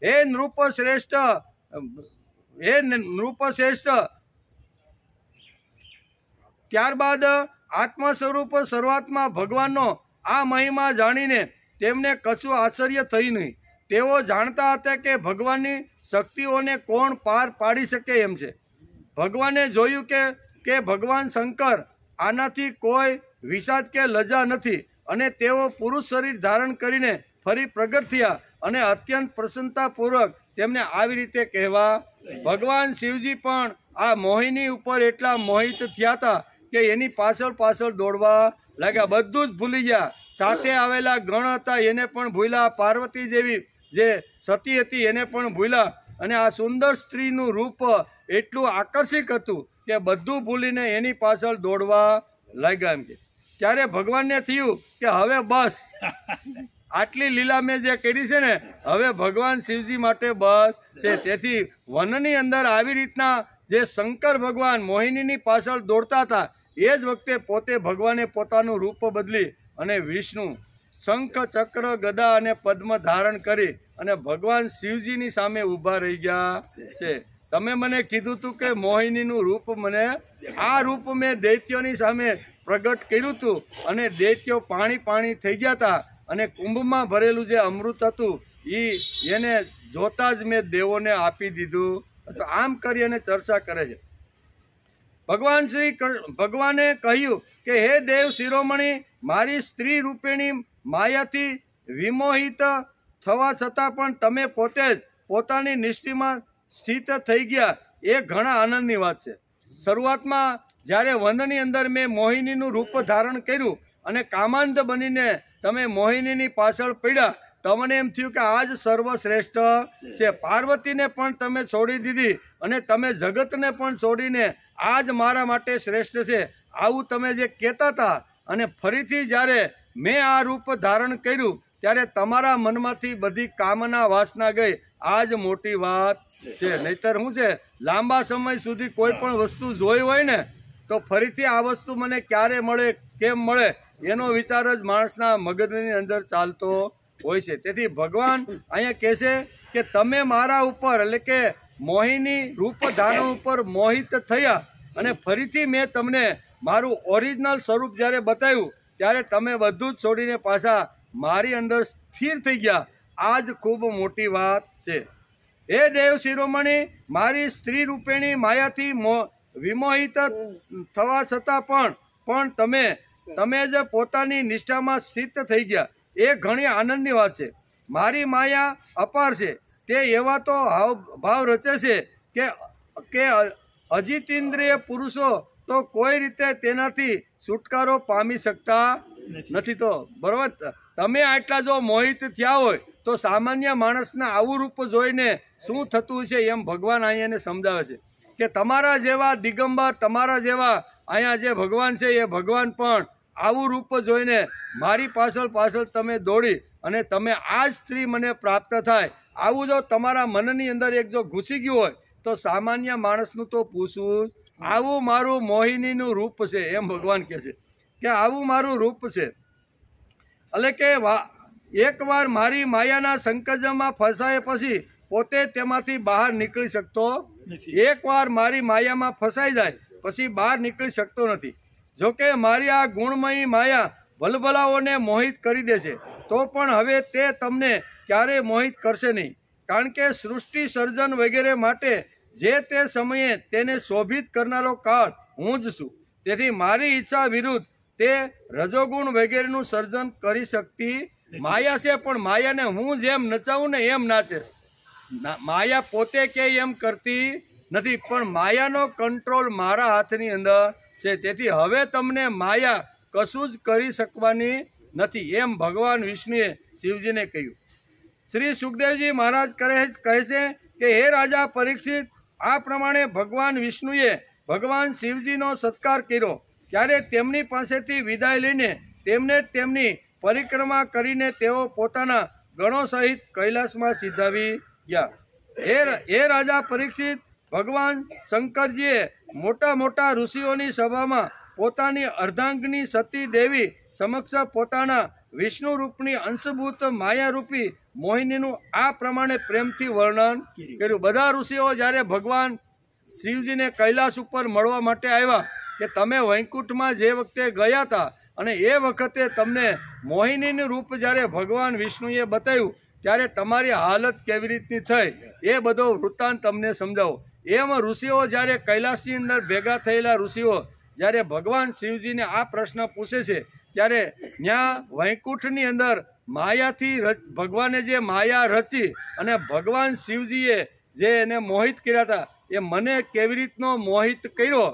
હે નૃપ શ્રેષ્ઠ. ત્યારબાદ આત્મ સ્વરૂપ શરૂઆતમાં ભગવાનનો આ મહિમા જાણીને તેમને કશું આશ્ચર્ય થયું નહીં. તેઓ જાણતા હતા કે ભગવાનની શક્તિઓને કોણ પાર પાડી શકે એમ છે. ભગવાને જોયું કે ભગવાન શંકર આનાથી કોઈ વિષાદ કે લજા નથી અને તેઓ પુરુષ શરીર ધારણ કરીને ફરી પ્રગટ થયા અને અત્યંત પ્રસન્નતાપૂર્વક તેમને આવી રીતે કહેવા. ભગવાન શિવજી પણ આ મોહિની ઉપર એટલા મોહિત થયા હતા કે એની પાછળ દોડવા લાગ્યા. બધું જ ભૂલી ગયા. સાથે આવેલા ગણ હતા એને પણ ભૂલ્યા. પાર્વતી જેવી જે સતી હતી એને પણ ભૂલ્યા. અને આ સુંદર સ્ત્રીનું રૂપ એટલું આકર્ષક હતું કે બધું ભૂલીને એની પાછળ દોડવા લાગ્યા. એમ કે ત્યારે ભગવાનને થયું કે હવે બસ, આટલી લીલા મેં જે કરી છે ને, હવે ભગવાન શિવજી માટે બસ છે. તેથી વનની અંદર આવી રીતના જે શંકર ભગવાન મોહિનીની પાછળ દોડતા હતા એ જ વખતે પોતે ભગવાને પોતાનું રૂપ બદલી અને વિષ્ણુ શંખ, ચક્ર, ગદા અને પદ્મ ધારણ કરી અને ભગવાન શિવજીની સામે ઊભા રહી ગયા છે. તમે મને કીધું હતું કે મોહિનીનું રૂપ આ રૂપ મેં દૈત્યોની સામે પ્રગટ કર્યું હતું અને દૈત્યો પાણી થઈ ગયા હતા અને કુંભમાં ભરેલું જે અમૃત હતું એને જોતા જ મેં દેવોને આપી દીધું. તો આમ કરી અને ચર્ચા કરે છે. ભગવાને કહ્યું કે હે દેવ શિરોમણી, મારી સ્ત્રી રૂપેણી માયાથી વિમોહિત થવા છતાં પણ તમે પોતે જ પોતાની નિષ્ઠિમાં સ્થિત થઈ ગયા એ ઘણા આનંદની વાત છે. શરૂઆતમાં જ્યારે વનની અંદર મેં મોહિનીનું રૂપ ધારણ કર્યું અને કામાંત બનીને તમે મોહિનીની પાછળ પડ્યા, તમને એમ થયું કે આ જ સર્વશ્રેષ્ઠ છે. પાર્વતીને પણ તમે છોડી દીધી અને તમે જગતને પણ છોડીને આ જ મારા માટે શ્રેષ્ઠ છે આવું તમે જે કહેતા હતા. અને ફરીથી જ્યારે મેં આ રૂપ ધારણ કર્યું ત્યારે તમારા મનમાંથી બધી કામના વાસના ગઈ. આ જ મોટી વાત છે. નહીતર શું છે, લાંબા સમય સુધી કોઈ પણ વસ્તુ જોઈ હોય ને તો ફરીથી આ વસ્તુ મને ક્યારે મળે, કેમ મળે, એનો વિચાર જ માણસના મગજની અંદર ચાલતો હોય છે. તેથી ભગવાન અહીંયા કહે છે કે તમે મારા ઉપર એટલે કે મોહિની રૂપ ધારણ ઉપર મોહિત થયા અને ફરીથી મેં તમને મારું ઓરિજિનલ સ્વરૂપ જ્યારે બતાવ્યું ત્યારે તમે બધું જ છોડીને પાછા મારી અંદર સ્થિર થઈ ગયા. આ જ ખૂબ મોટી વાત છે. હે દેવ શિરોમણી, મારી સ્ત્રી રૂપેણી માયાથી વિમોહિત થવા છતાં પણ તમે જ પોતાની નિષ્ઠામાં સ્થિત થઈ ગયા. એ ઘણી આનંદની વાત છે. મારી માયા અપાર છે. તે એવા તો ભાવ રચે છે કે અજિતેન્દ્રિય પુરુષો તો કોઈ રીતે તેનાથી છુટકારો પામી શકતા નથી. તો બરોબર, તમે આટલા જો મોહિત થયા હોય તો સામાન્ય માણસના આવું રૂપ જોઈને શું થતું છે એમ ભગવાન અહીંયાને સમજાવે છે કે તમારા જેવા દિગંબર, તમારા જેવા અહીંયા જે ભગવાન છે એ ભગવાન પણ આવું રૂપ જોઈને મારી પાછળ તમે દોડી અને તમે આ જ સ્ત્રી મને પ્રાપ્ત થાય, આવું જો તમારા મનની અંદર એક જો ઘૂસી ગયું હોય તો સામાન્ય માણસનું તો પૂછવું. આવું મારું મોહિનીનું રૂપ છે એમ ભગવાન કહે છે કે આવું મારું રૂપ છે. એટલે કે એકવાર મારી માયાના સંકજમાં ફસાય પછી પોતે તેમાંથી બહાર નીકળી શકતો નથી. એકવાર મારી માયામાં ફસાઈ જાય પછી બહાર નીકળી શકતો નથી. જોકે મારી આ ગુણમયી માયા ભલભલાઓને મોહિત કરી દે છે તો પણ હવે તે તમને ક્યારેય મોહિત કરશે નહીં. કારણ કે સૃષ્ટિ સર્જન વગેરે માટે જે તે સમયે તેને શોભિત કરનારો કાળ હું જ છું. તેથી મારી ઈચ્છા વિરુદ્ધ તે રજોગુણ વગેરેનું સર્જન કરી શકતી માયા છે. પણ માયાને હું જેમ નચાવું ને એમ નાચે. માયા પોતે કે એમ કરતી નથી, પણ માયાનો કંટ્રોલ મારા હાથની અંદર છે. તેથી હવે તમને માયા કશું જ કરી શકવાની નથી એમ ભગવાન વિષ્ણુએ શિવજીને કહ્યું. શ્રી સુખદેવજી મહારાજ કહે છે કે હે રાજા પરીક્ષિત, આ પ્રમાણે ભગવાન વિષ્ણુએ ભગવાન શિવજીનો સત્કાર કર્યો. ત્યારે તેમની પાસેથી વિદાય લઈને તેમને તેમની પરિક્રમા કરીને તેઓ પોતાના ગણો સહિત કૈલાસમાં સિધાવી ગયા. હે રાજા પરીક્ષિત, ભગવાન શંકરજીએ મોટા ઋષિઓની સભામાં પોતાની અર્ધાંગની સતી દેવી સમક્ષ પોતાના વિષ્ણુ રૂપની અંશભૂત માયારૂપી મોહિનીનું આ પ્રમાણે પ્રેમથી વર્ણન કર્યું. બધા ઋષિઓ જ્યારે ભગવાન શિવજીને કૈલાસ ઉપર મળવા માટે આવ્યા કે તમે વૈકુંઠમાં જે વખતે ગયા હતા અને એ વખતે તમને મોહિનીનું રૂપ જ્યારે ભગવાન વિષ્ણુએ બતાવ્યું ત્યારે તમારી હાલત કેવી રીતની થઈ એ બધો વૃત્તાંત તમને સમજાવો. એમ ઋષિઓ જ્યારે કૈલાસની અંદર ભેગા થયેલા ઋષિઓ જ્યારે ભગવાન શિવજીને આ પ્રશ્ન પૂછે છે ત્યારે ત્યાં વૈકુંઠની અંદર માયાથી ભગવાને જે માયા રચી અને ભગવાન શિવજીએ જે એને મોહિત કર્યા હતા એ મને કેવી રીતનો મોહિત કર્યો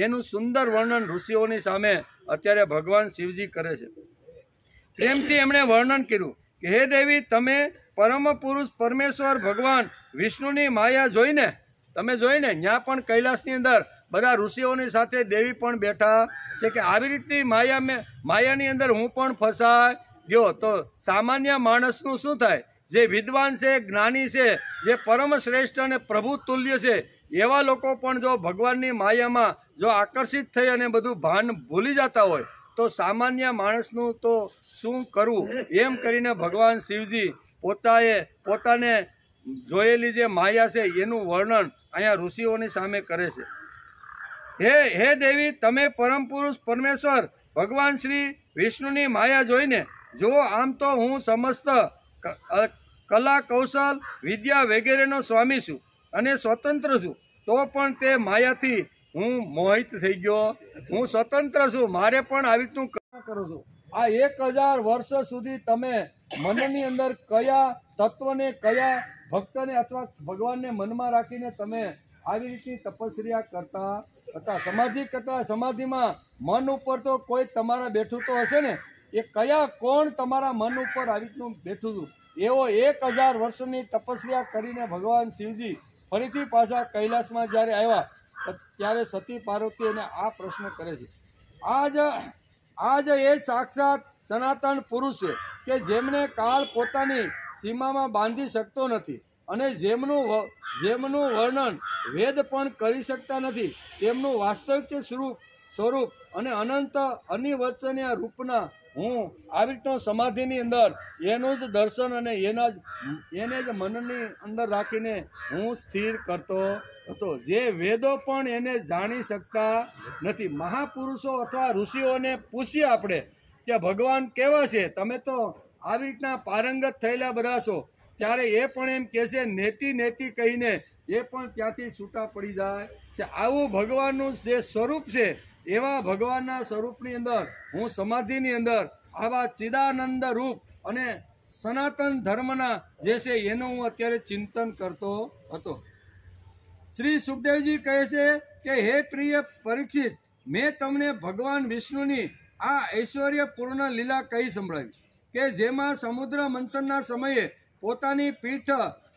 એનું સુંદર વર્ણન ઋષિઓની સામે અત્યારે ભગવાન શિવજી કરે છે. પ્રેમથી એમણે વર્ણન કર્યું કે હે દેવી, તમે પરમ પુરુષ પરમેશ્વર ભગવાન વિષ્ણુની માયા જોઈને ત્યાં પણ કૈલાસની અંદર બધા ઋષિઓની સાથે દેવી પણ બેઠા છે કે આવી રીતની માયાની અંદર હું પણ ફસાઈ ગયો તો સામાન્ય માણસનું શું થાય? જે વિદ્વાન છે, જ્ઞાની છે, જે પરમ શ્રેષ્ઠ અને પ્રભુ તુલ્ય છે એવા લોકો પણ જો ભગવાનની માયામાં જો આકર્ષિત થઈ અને બધું ભાન ભૂલી જતા હોય તો સામાન્ય માણસનું તો શું કરવું? એમ કરીને ભગવાન શિવજી પોતાને જોયેલી જે માયા છે એનું વર્ણન અહીંયા ઋષિઓની સામે કરે છે. હે દેવી, તમે પરમ પુરુષ પરમેશ્વર ભગવાન શ્રી વિષ્ણુની માયા જોઈને જુઓ, આમ તો હું સમસ્ત કલા કૌશલ વિદ્યા વગેરેનો સ્વામી છું અને સ્વતંત્ર છું, તો પણ તે માયાથી હું મોહિત થઈ ગયો. હું સ્વતંત્ર છું, મારે પણ આવી રીતનું કરું છું. આ 1000 વર્ષ સુધી તમે મનની અંદર કયા તત્વને, કયા ભક્તને અથવા ભગવાનને મનમાં રાખીને તમે આવી રીતની તપસ્યા કરતા હતા, સમાધિ કરતા. સમાધિમાં મન ઉપર તો કોઈ તમારા બેઠું તો હશે ને, એ કોણ તમારા મન ઉપર આવી રીતનું બેઠું હતું? એવો 1000 વર્ષની તપસ્યા કરીને ભગવાન શિવજી ફરીથી પાછા કૈલાસમાં જ્યારે આવ્યા ત્યારે સતી પાર્વતી એને આ પ્રશ્ન કરે છે. આજ એ સાક્ષાત સનાતન પુરુષ છે કે જેમને કાળ પોતાની સીમામાં બાંધી શકતો નથી અને જેમનું વર્ણન વેદ પણ કરી શકતા નથી, તેમનું વાસ્તવિક સ્વરૂપ અને અનંત અનિર્વચનીય રૂપના હું આવી રીતનો સમાધિની અંદર એનું જ દર્શન અને એને જ મનની અંદર રાખીને હું સ્થિર કરતો હતો. જે વેદો પણ એને જાણી શકતા નથી. મહાપુરુષો અથવા ઋષિઓને પૂછીએ આપણે કે ભગવાન કેવા છે, તમે તો આવી રીતના પારંગત થયેલા બધા છો, ત્યારે એ પણ એમ કહે છે નેતિ નેતિ કહીને એ પણ ત્યાંથી છૂટા પડી જાય છે. આવું ભગવાનનું જે સ્વરૂપ છે એવા ભગવાનના સ્વરૂપની અંદર હું સમાધિની અંદર આવા ચિદાનંદ રૂપ અને સનાતન ધર્મના જે છે એનું હું અત્યારે ચિંતન કરતો હતો. શ્રી સુખદેવજી કહે છે કે હે પ્રિય પરીક્ષિત, મેં તમને ભગવાન વિષ્ણુની આ ઐશ્વર્યપૂર્ણ લીલા કહી સંભળાવી કે જેમાં સમુદ્ર મંથનના સમયે પોતાની પીઠ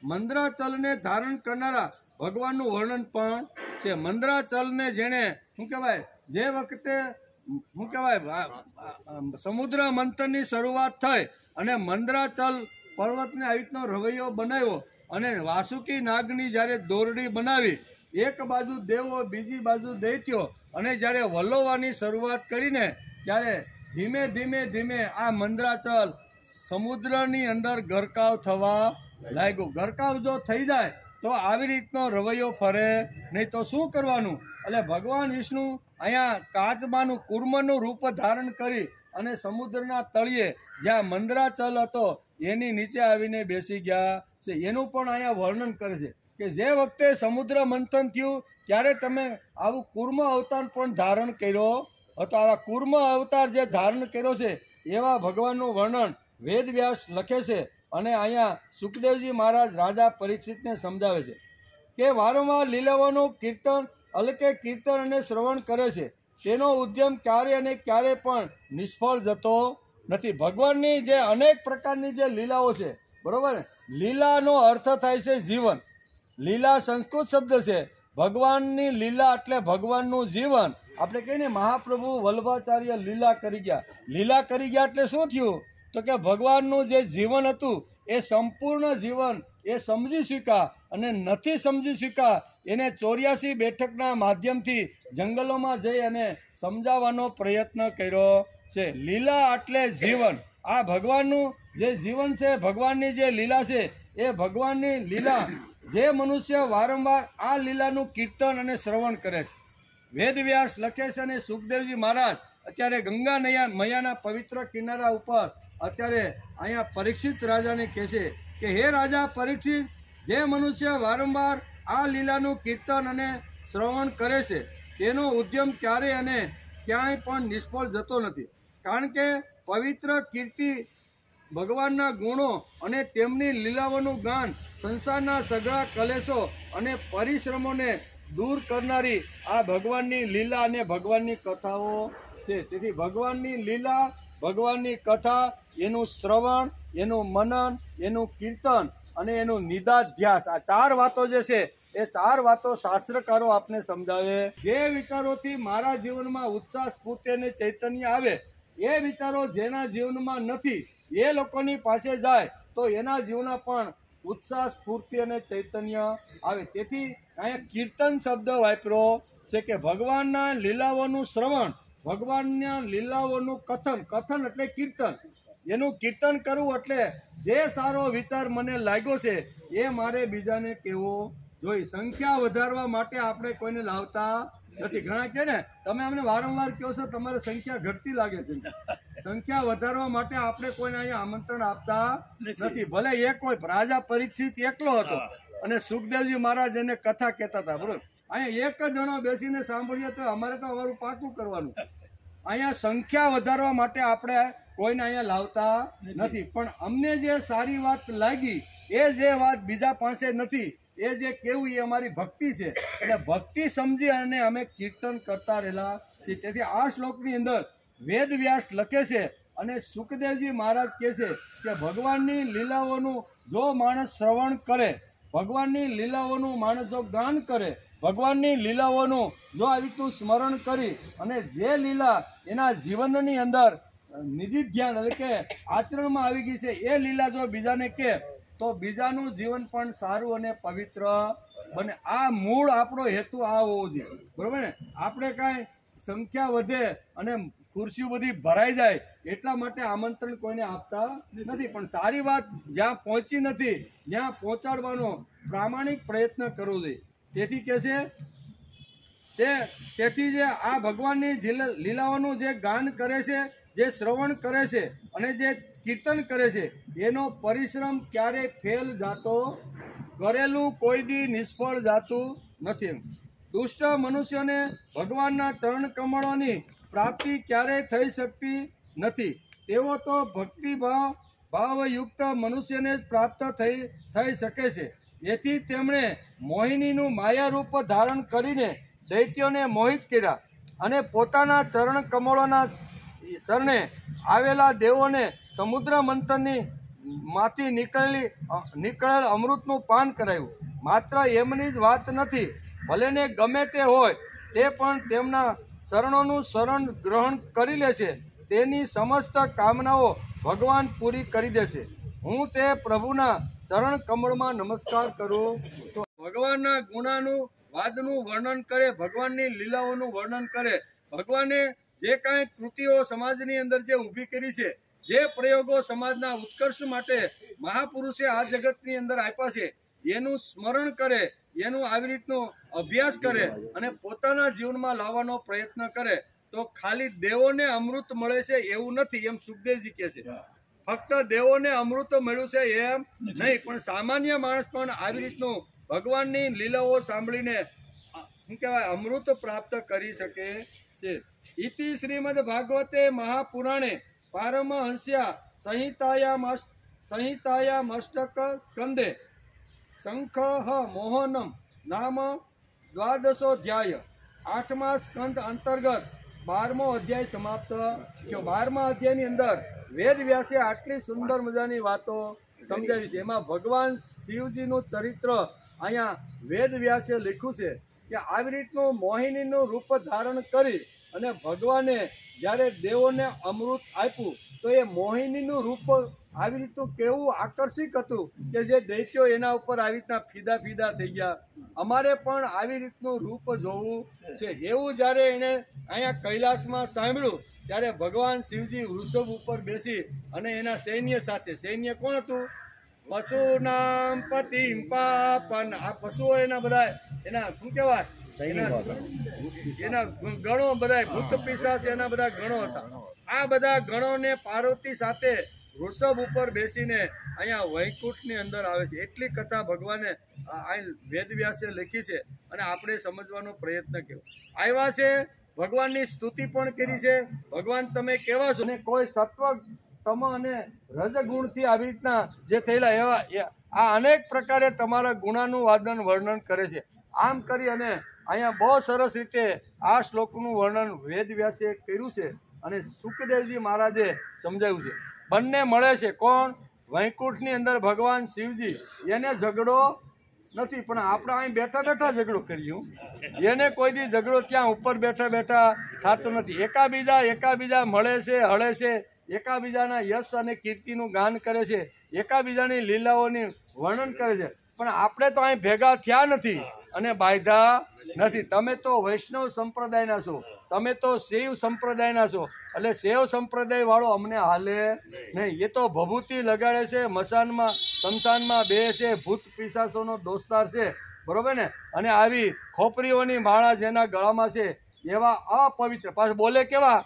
મંદરાચલને ધારણ કરનારા ભગવાનનું વર્ણન પણ છે. મંદરાચલને જેણે શું કહેવાય, જે વખતે શું કહેવાય સમુદ્ર મંથનની શરૂઆત થઈ અને મંદરાચલ પર્વતને આવી રીતનો રવૈયો બનાવ્યો અને વાસુકી નાગની જ્યારે દોરડી બનાવી, એક બાજુ દેવો બીજી બાજુ દૈત્યો, અને જ્યારે વલ્લોવાની શરૂઆત કરીને ત્યારે ધીમે ધીમે ધીમે આ મંદરાચલ સમુદ્રની અંદર ગરકાવ થવા લાગ્યું. ગરકાવ જો થઈ જાય તો આવી રીતનો રવૈયો ફરે નહીં તો શું કરવાનું? એટલે ભગવાન વિષ્ણુ અહીંયા કાચબાનું કુર્મનું રૂપ ધારણ કરી અને સમુદ્રના તળિયે જ્યાં મંદરાચલ હતો એની નીચે આવીને બેસી ગયા છે. એનું પણ અહીંયા વર્ણન કરે છે કે જે વખતે સમુદ્ર મંથન થયું ત્યારે તમે આવું કુર્મ અવતાર પણ ધારણ કર્યો હતો. આવા કુર્મ અવતાર જે ધારણ કર્યો છે એવા ભગવાનનું વર્ણન વેદવ્યાસ લખે છે. અને અહીંયા સુખદેવજી મહારાજ રાજા પરીક્ષિતને સમજાવે છે કે વારંવાર લીલાઓનું કીર્તન અલકે કીર્તન અને શ્રવણ કરે છે, તેનો ઉદ્યમ ક્યારે અને ક્યારે પણ નિષ્ફળ જતો નથી. ભગવાનની જે અનેક પ્રકારની જે લીલાઓ છે, બરોબર ને, લીલાનો અર્થ થાય છે જીવન. લીલા સંસ્કૃત શબ્દ છે. ભગવાનની લીલા એટલે ભગવાનનું જીવન. આપણે કહીએ ને મહાપ્રભુ વલ્લભાચાર્ય લીલા કરી ગયા. લીલા કરી ગયા એટલે શું થયું? તો કે ભગવાનનું જે જીવન હતું એ સંપૂર્ણ જીવન એ સમજી શક્યા અને નથી સમજી શક્યા એને 84 બેઠકના માધ્યમથી જંગલોમાં જઈ અને સમજાવવાનો પ્રયત્ન કર્યો છે. લીલા એટલે જીવન. આ ભગવાનનું જે જીવન છે, ભગવાનની જે લીલા છે એ ભગવાનની લીલા જે મનુષ્ય વારંવાર આ લીલાનું કીર્તન અને શ્રવણ કરે છે. વેદવ્યાસ લખે છે અને સુખદેવજી મહારાજ અત્યારે ગંગા મૈયાના પવિત્ર કિનારા ઉપર અત્યારે અહીંયા પરીક્ષિત રાજાને કહે છે કે હે રાજા પરીક્ષિત, જે મનુષ્ય વારંવાર આ લીલાનું કીર્તન અને શ્રવણ કરે છે તેનો ઉદ્યમ ક્યારેય અને ક્યાંય પણ નિષ્ફળ જતો નથી. કારણ કે પવિત્ર કીર્તિ, ભગવાનના ગુણો અને તેમની લીલાઓનું ગાન સંસારના સઘળા કલેશો અને પરિશ્રમોને દૂર કરનારી આ ભગવાનની લીલા અને ભગવાનની કથાઓ છે. તેથી ભગવાનની લીલા, ભગવાનની કથા, એનું શ્રવણ, એનું મનન, એનું કીર્તન અને એનું નિદાધ્યાસ, આ 4 વાતો જે છે એ 4 વાતો શાસ્ત્રકારો આપને સમજાવે. જે વિચારોથી મારા જીવનમાં ઉત્સાહ, સ્ફૂર્તિ અને ચૈતન્ય આવે એ વિચારો જેના જીવનમાં નથી એ લોકોની પાસે જાય તો એના જીવનમાં પણ ઉત્સાહ, સ્ફૂર્તિ અને ચૈતન્ય આવે. તેથી અહીંયા કીર્તન શબ્દ વાપર્યો છે કે ભગવાનના લીલાઓનું શ્રવણ, ભગવાનના લીલાઓનું કથન. કથન એટલે કીર્તન. એનું કીર્તન કરવું એટલે જે સારો વિચાર મને લાગ્યો છે એ મારે બીજાને કહેવો જોઈએ. સંખ્યા વધારવા માટે આપણે કોઈને લાવતા નથી. ઘણા કહે ને તમે અમને વારંવાર કહો છો તમારે સંખ્યા ઘટતી લાગે છે. સંખ્યા વધારવા માટે આપણે કોઈને અહીંયા આમંત્રણ આપતા નથી. ભલે એક હોય, રાજા પરીક્ષિત એકલો હતો અને સુખદેવજી મહારાજ એને કથા કહેતા હતા, બરોબર. અહીંયા એક જ જણો બેસીને સાંભળીએ તો અમારે તો અમારું પાકું કરવાનું. અહીંયા સંખ્યા વધારવા માટે આપણે કોઈને અહીંયા લાવતા નથી. પણ અમને જે સારી વાત લાગી એ જે વાત બીજા પાસે નથી એ જે કેવું એ અમારી ભક્તિ છે. એટલે ભક્તિ સમજી અને અમે કીર્તન કરતા રહેલા છીએ. તેથી આ શ્લોકની અંદર વેદવ્યાસ લખે છે અને સુખદેવજી મહારાજ કહે છે કે ભગવાનની લીલાઓનું જો માણસ શ્રવણ કરે, ભગવાનની લીલાઓનું માણસ જો ગાન કરે, ભગવાનની લીલાઓનું જો આવી રીતનું સ્મરણ કરી અને જે લીલા એના જીવનની અંદર નિધિ ધ્યાન એટલે કે આચરણમાં આવી ગઈ છે એ લીલા જો બીજાને કહે તો બીજાનું જીવન પણ સારું અને પવિત્ર બને. આ મૂળ આપણો હેતુ આ હોવો જોઈએ, બરોબર ને. આપણે કાંઈ સંખ્યા વધે અને ખુરશીઓ બધી ભરાઈ જાય એટલા માટે આમંત્રણ કોઈને આપતા નથી. પણ સારી વાત જ્યાં પહોંચી નથી ત્યાં પહોંચાડવાનો પ્રામાણિક પ્રયત્ન કરવો જોઈએ. તેથી કહે છે તેથી જે આ ભગવાનની લીલાઓનું જે ગાન કરે છે, જે શ્રવણ કરે છે અને જે કીર્તન કરે છે એનો પરિશ્રમ ક્યારેય ફેલ જાતો, કરેલું કોઈ દી નિષ્ફળ જાતું નથી. દુષ્ટ મનુષ્યોને ભગવાનના ચરણ કમળોની પ્રાપ્તિ ક્યારેય થઈ શકતી નથી. તેઓ તો ભાવયુક્ત મનુષ્યને જ પ્રાપ્ત થઈ શકે છે. એથી તેમણે મોહિનીનું માયારૂપ ધારણ કરીને દૈત્યોને મોહિત કર્યા અને પોતાના ચરણ કમળોના શરણે આવેલા દેવોને સમુદ્ર મંથનની માંથી નીકળેલ અમૃતનું પાન કરાયું. માત્ર એમની જ વાત નથી, ભલે ને ગમે તે હોય તે પણ તેમના શરણોનું શરણ ગ્રહણ કરી લે છે. તેની સમસ્ત કામનાઓ ભગવાન પૂરી કરી દેશે. હું તે પ્રભુના ચરણ કમળમાં નમસ્કાર કરું છું. ભગવાનના ગુણાનું વાદનું વર્ણન કરે, ભગવાનની લીલાઓનું વર્ણન કરે, ભગવાને જે કાંઈ કૃતિઓ સમાજની અંદર જે ઊભી કરી છે, જે પ્રયોગો સમાજના ઉત્કર્ષ માટે મહાપુરુષે આ જગતની અંદર આપ્યા છે એનું સ્મરણ કરે, એનું આવી રીતનો અભ્યાસ કરે અને પોતાના જીવનમાં લાવવાનો પ્રયત્ન કરે તો ખાલી દેવોને અમૃત મળે છે એવું નથી, એમ સુખદેવજી કહે છે. ફક્ત દેવોને અમૃત મળ્યું છે એમ નહીં, પણ સામાન્ય માણસ પણ આવી રીતનું ભગવાનની લીલાઓ સાંભળીને શું કહેવાય અમૃત પ્રાપ્ત કરી શકે છે. ઇતિ શ્રીમદ ભાગવતે મહાપુરાણે પારમહંસ્યા સંહિતાયામષ્ટક સ્કંદે શંખ મોહનમ નામ દ્વાદશોધ્યાય. 8મા સ્કંદ અંતર્ગત 12મો અધ્યાય સમાપ્ત થયો. 12મા અધ્યાયની અંદર વેદ વ્યાસે આટલી સુંદર મજાની વાતો સમજાવી છે. એમાં ભગવાન શિવજીનું ચરિત્ર અહીંયા વેદ વ્યાસે લખ્યું છે કે આવી રીતનું મોહિનીનું રૂપ ધારણ કરી અને ભગવાને જ્યારે દેવોને અમૃત આપ્યું તો એ મોહિનીનું રૂપ આવી રીતનું કેવું આકર્ષિત હતું કે જે દૈત્યો એના ઉપર આવી રીતના ફીદા થઈ ગયા. અમારે પણ આવી રીતનું રૂપ જોવું છે. એવું જ્યારે એને અહીંયા કૈલાસમાં સાંભળ્યું ત્યારે ભગવાન શિવજી વૃષભ ઉપર બેસી અને એના સૈન્ય સાથે, સૈન્ય કોણ હતું? પશુનામ પતિમ પાપન. આ પશુઓ એના બધા એના શું કહેવાય એના ગણો બધા ભૂત પિશાચ એના બધા ગણો હતા. આ બધા ગણોને પાર્વતી સાથે વૃષભ ઉપર બેસીને અહીંયા વૈકુંઠની અંદર આવે છે. એટલી કથા ભગવાને વેદવ્યાસે લખી છે અને આપણે સમજવાનો પ્રયત્ન કર્યો. આવ્યા છે, ભગવાનની સ્તુતિ પણ કરી છે. ભગવાન તમે કેવા છો? અને કોઈ સત્વ તમ અને રજગુણથી આવી રીતના જે થયેલા એવા આ અનેક પ્રકારે તમારા ગુણાનું વાદન વર્ણન કરે છે. આમ કરી અને અહીંયા બહુ સરસ રીતે આ શ્લોકનું વર્ણન વેદવ્યાસે કર્યું છે અને સુખદેવજી મહારાજે સમજાવ્યું છે. બંને મળે છે. કોણ? વૈકુંઠની અંદર ભગવાન શિવજી. એને ઝઘડો નથી, પણ આપણે અહીં બેઠા ઝઘડો કર્યું. એને કોઈ દી ઝઘડો ત્યાં ઉપર બેઠા થતો નથી. એકાબીજા મળે છે, હળે છે, એકાબીજાના યશ અને કીર્તિનું ગાન કરે છે, એકાબીજાની લીલાઓની વર્ણન કરે છે. પણ આપણે તો અહીં ભેગા થયા નથી અને બાંધ્યા નથી. તમે તો વૈષ્ણવ સંપ્રદાયના છો, તમે તો શૈવ સંપ્રદાયના છો, એટલે શૈવ સંપ્રદાય વાળો અમને હાલે નહીં. એ તો ભભૂતિ લગાડે છે, શમશાનમાં બે છે, ભૂત પિશાચોનો દોસ્તાર છે, બરોબર ને? અને આવી ખોપરીઓની માળા જેના ગળામાં છે એવા અપવિત્ર, પાછા બોલે કેવા,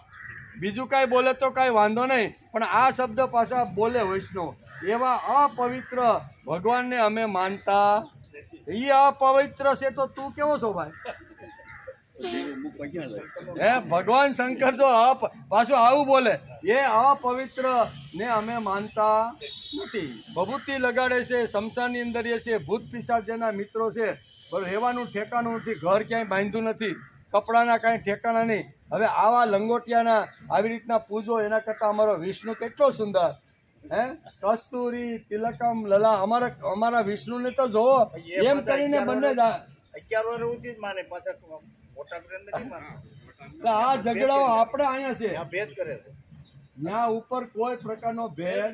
બીજું કાંઈ બોલે તો કાંઈ વાંધો નહીં, પણ આ શબ્દ પાછા બોલે વૈષ્ણવ. એવા અપવિત્ર ભગવાનને અમે માનતા. એ અપવિત્ર છે તો તું કેવો છો ભાઈ? ભગવાન શંકર તો પાછું આવું બોલે, એ અપવિત્ર ને અમે માનતા નથી. ભભૂતિ લગાડે છે, શમશાનની અંદર એ છે, ભૂત પિશાચ જેના મિત્રો છે, રહેવાનું ઠેકાણું નથી, ઘર ક્યાંય બાંધ્યું નથી, કપડાના કાંઈ ઠેકાણા નહીં. હવે આવા લંગોટિયાના આવી રીતના પૂજો, એના કરતાં અમારો વિષ્ણુ કેટલો સુંદર. કસ્તુરી તિલકમ લલા. અમારા વિષ્ણુને તો જોવો, એમ કરીને બંને 11 વર્ષ સુધી જ માને, પાછા મોટા નથી માનતા. આ ઝઘડાઓ આપણે અહીંયા છે, ભેદ કરે છે. ત્યાં ઉપર કોઈ પ્રકારનો ભેદ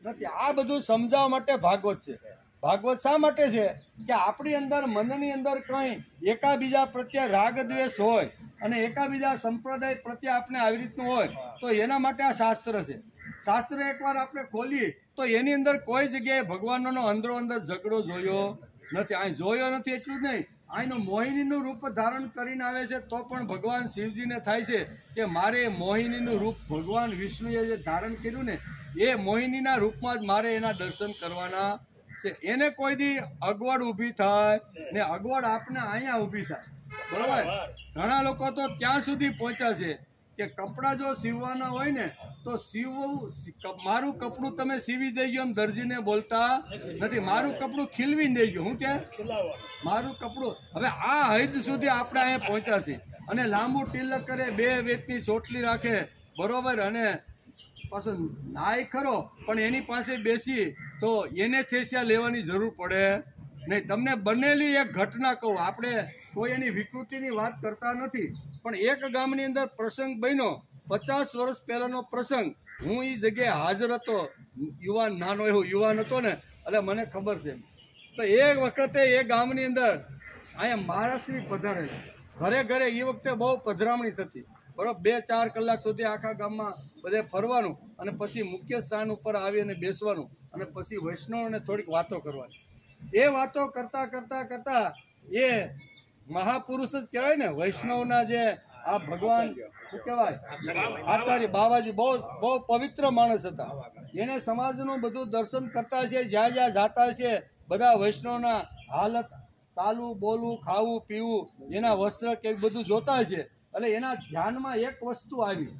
નથી. આ બધું સમજાવવા માટે ભાગવત છે. ભાગવત શા માટે છે કે આપણી અંદર, મનની અંદર કંઈ એકાબીજા પ્રત્યે રાગ દ્વેષ હોય અને એકાબીજા સંપ્રદાય પ્રત્યે આપણે આવી રીતનું હોય તો એના માટે આ શાસ્ત્ર છે. શાસ્ત્ર એકવાર આપણે ખોલીએ તો એની અંદર કોઈ જગ્યાએ ભગવાનનો અંદરો અંદર ઝઘડો જોયો નથી. અહીં જોયો નથી એટલું જ નહીં, અહીંનું મોહિનીનું રૂપ ધારણ કરીને આવે છે તો પણ ભગવાન શિવજીને થાય છે કે મારે મોહિનીનું રૂપ ભગવાન વિષ્ણુએ જે ધારણ કર્યું ને એ મોહિનીના રૂપમાં જ મારે એના દર્શન કરવાના છે. એને કોઈ દી અગવડ ઊભી થાય ને અગવડ આપને અહીંયા ઊભી થાય. બરોબર. ઘણા લોકો તો ત્યાં સુધી પહોંચ્યા છે કે કપડાં જો સીવવાના હોય ને તો મારું કપડું તમે સીવી દઈ ગયો એમ દરજીને બોલતા નથી. મારું કપડું ખીલવીને દઈ ગયું. હું કે મારું કપડું. હવે આ હદ સુધી આપણે અહીંયા પહોંચ્યા છે. અને લાંબુ તિલક કરે, 2 વેતની ચોટલી રાખે, બરોબર, અને પાછો નાય ખરો પણ એની પાસે બેસી તો એને થેસિયા લેવાની જરૂર પડે નહીં. તમને બનેલી એક ઘટના કહું, આપણે કોઈ એની વિકૃતિની વાત કરતા નથી, પણ એક ગામની અંદર પ્રસંગ બન્યો, 50 વર્ષ પહેલાનો પ્રસંગ. હું એ જગ્યાએ હાજર હતો, નાનો એવો યુવાન હતો ને, એટલે મને ખબર છે. તો એ વખતે એ ગામની અંદર અહીંયા મહારાષ્ટ્રી પધારે, ઘરે ઘરે એ વખતે બહુ પધરામણી થતી, બરાબર. 2-4 કલાક સુધી આખા ગામમાં બધે ફરવાનું અને પછી મુખ્ય સ્થાન ઉપર આવી અને બેસવાનું અને પછી વૈષ્ણવને થોડીક વાતો કરવાની. એ વાતો કરતા કરતા કરતા એ મહાપુરુષ જ કહેવાય ને, વૈષ્ણવના જે આ ભગવાન શું કહેવાય, આચાર્ય બાવાજી બહુ પવિત્ર માણસ હતા. એને સમાજનું બધું દર્શન કરતા છે, જ્યાં જ્યાં જાતા છે બધા વૈષ્ણવના હાલત, ચાલવું બોલવું, ખાવું પીવું, એના વસ્ત્ર કેવું બધું જોતા છે. એટલે એના ધ્યાનમાં એક વસ્તુ આવી.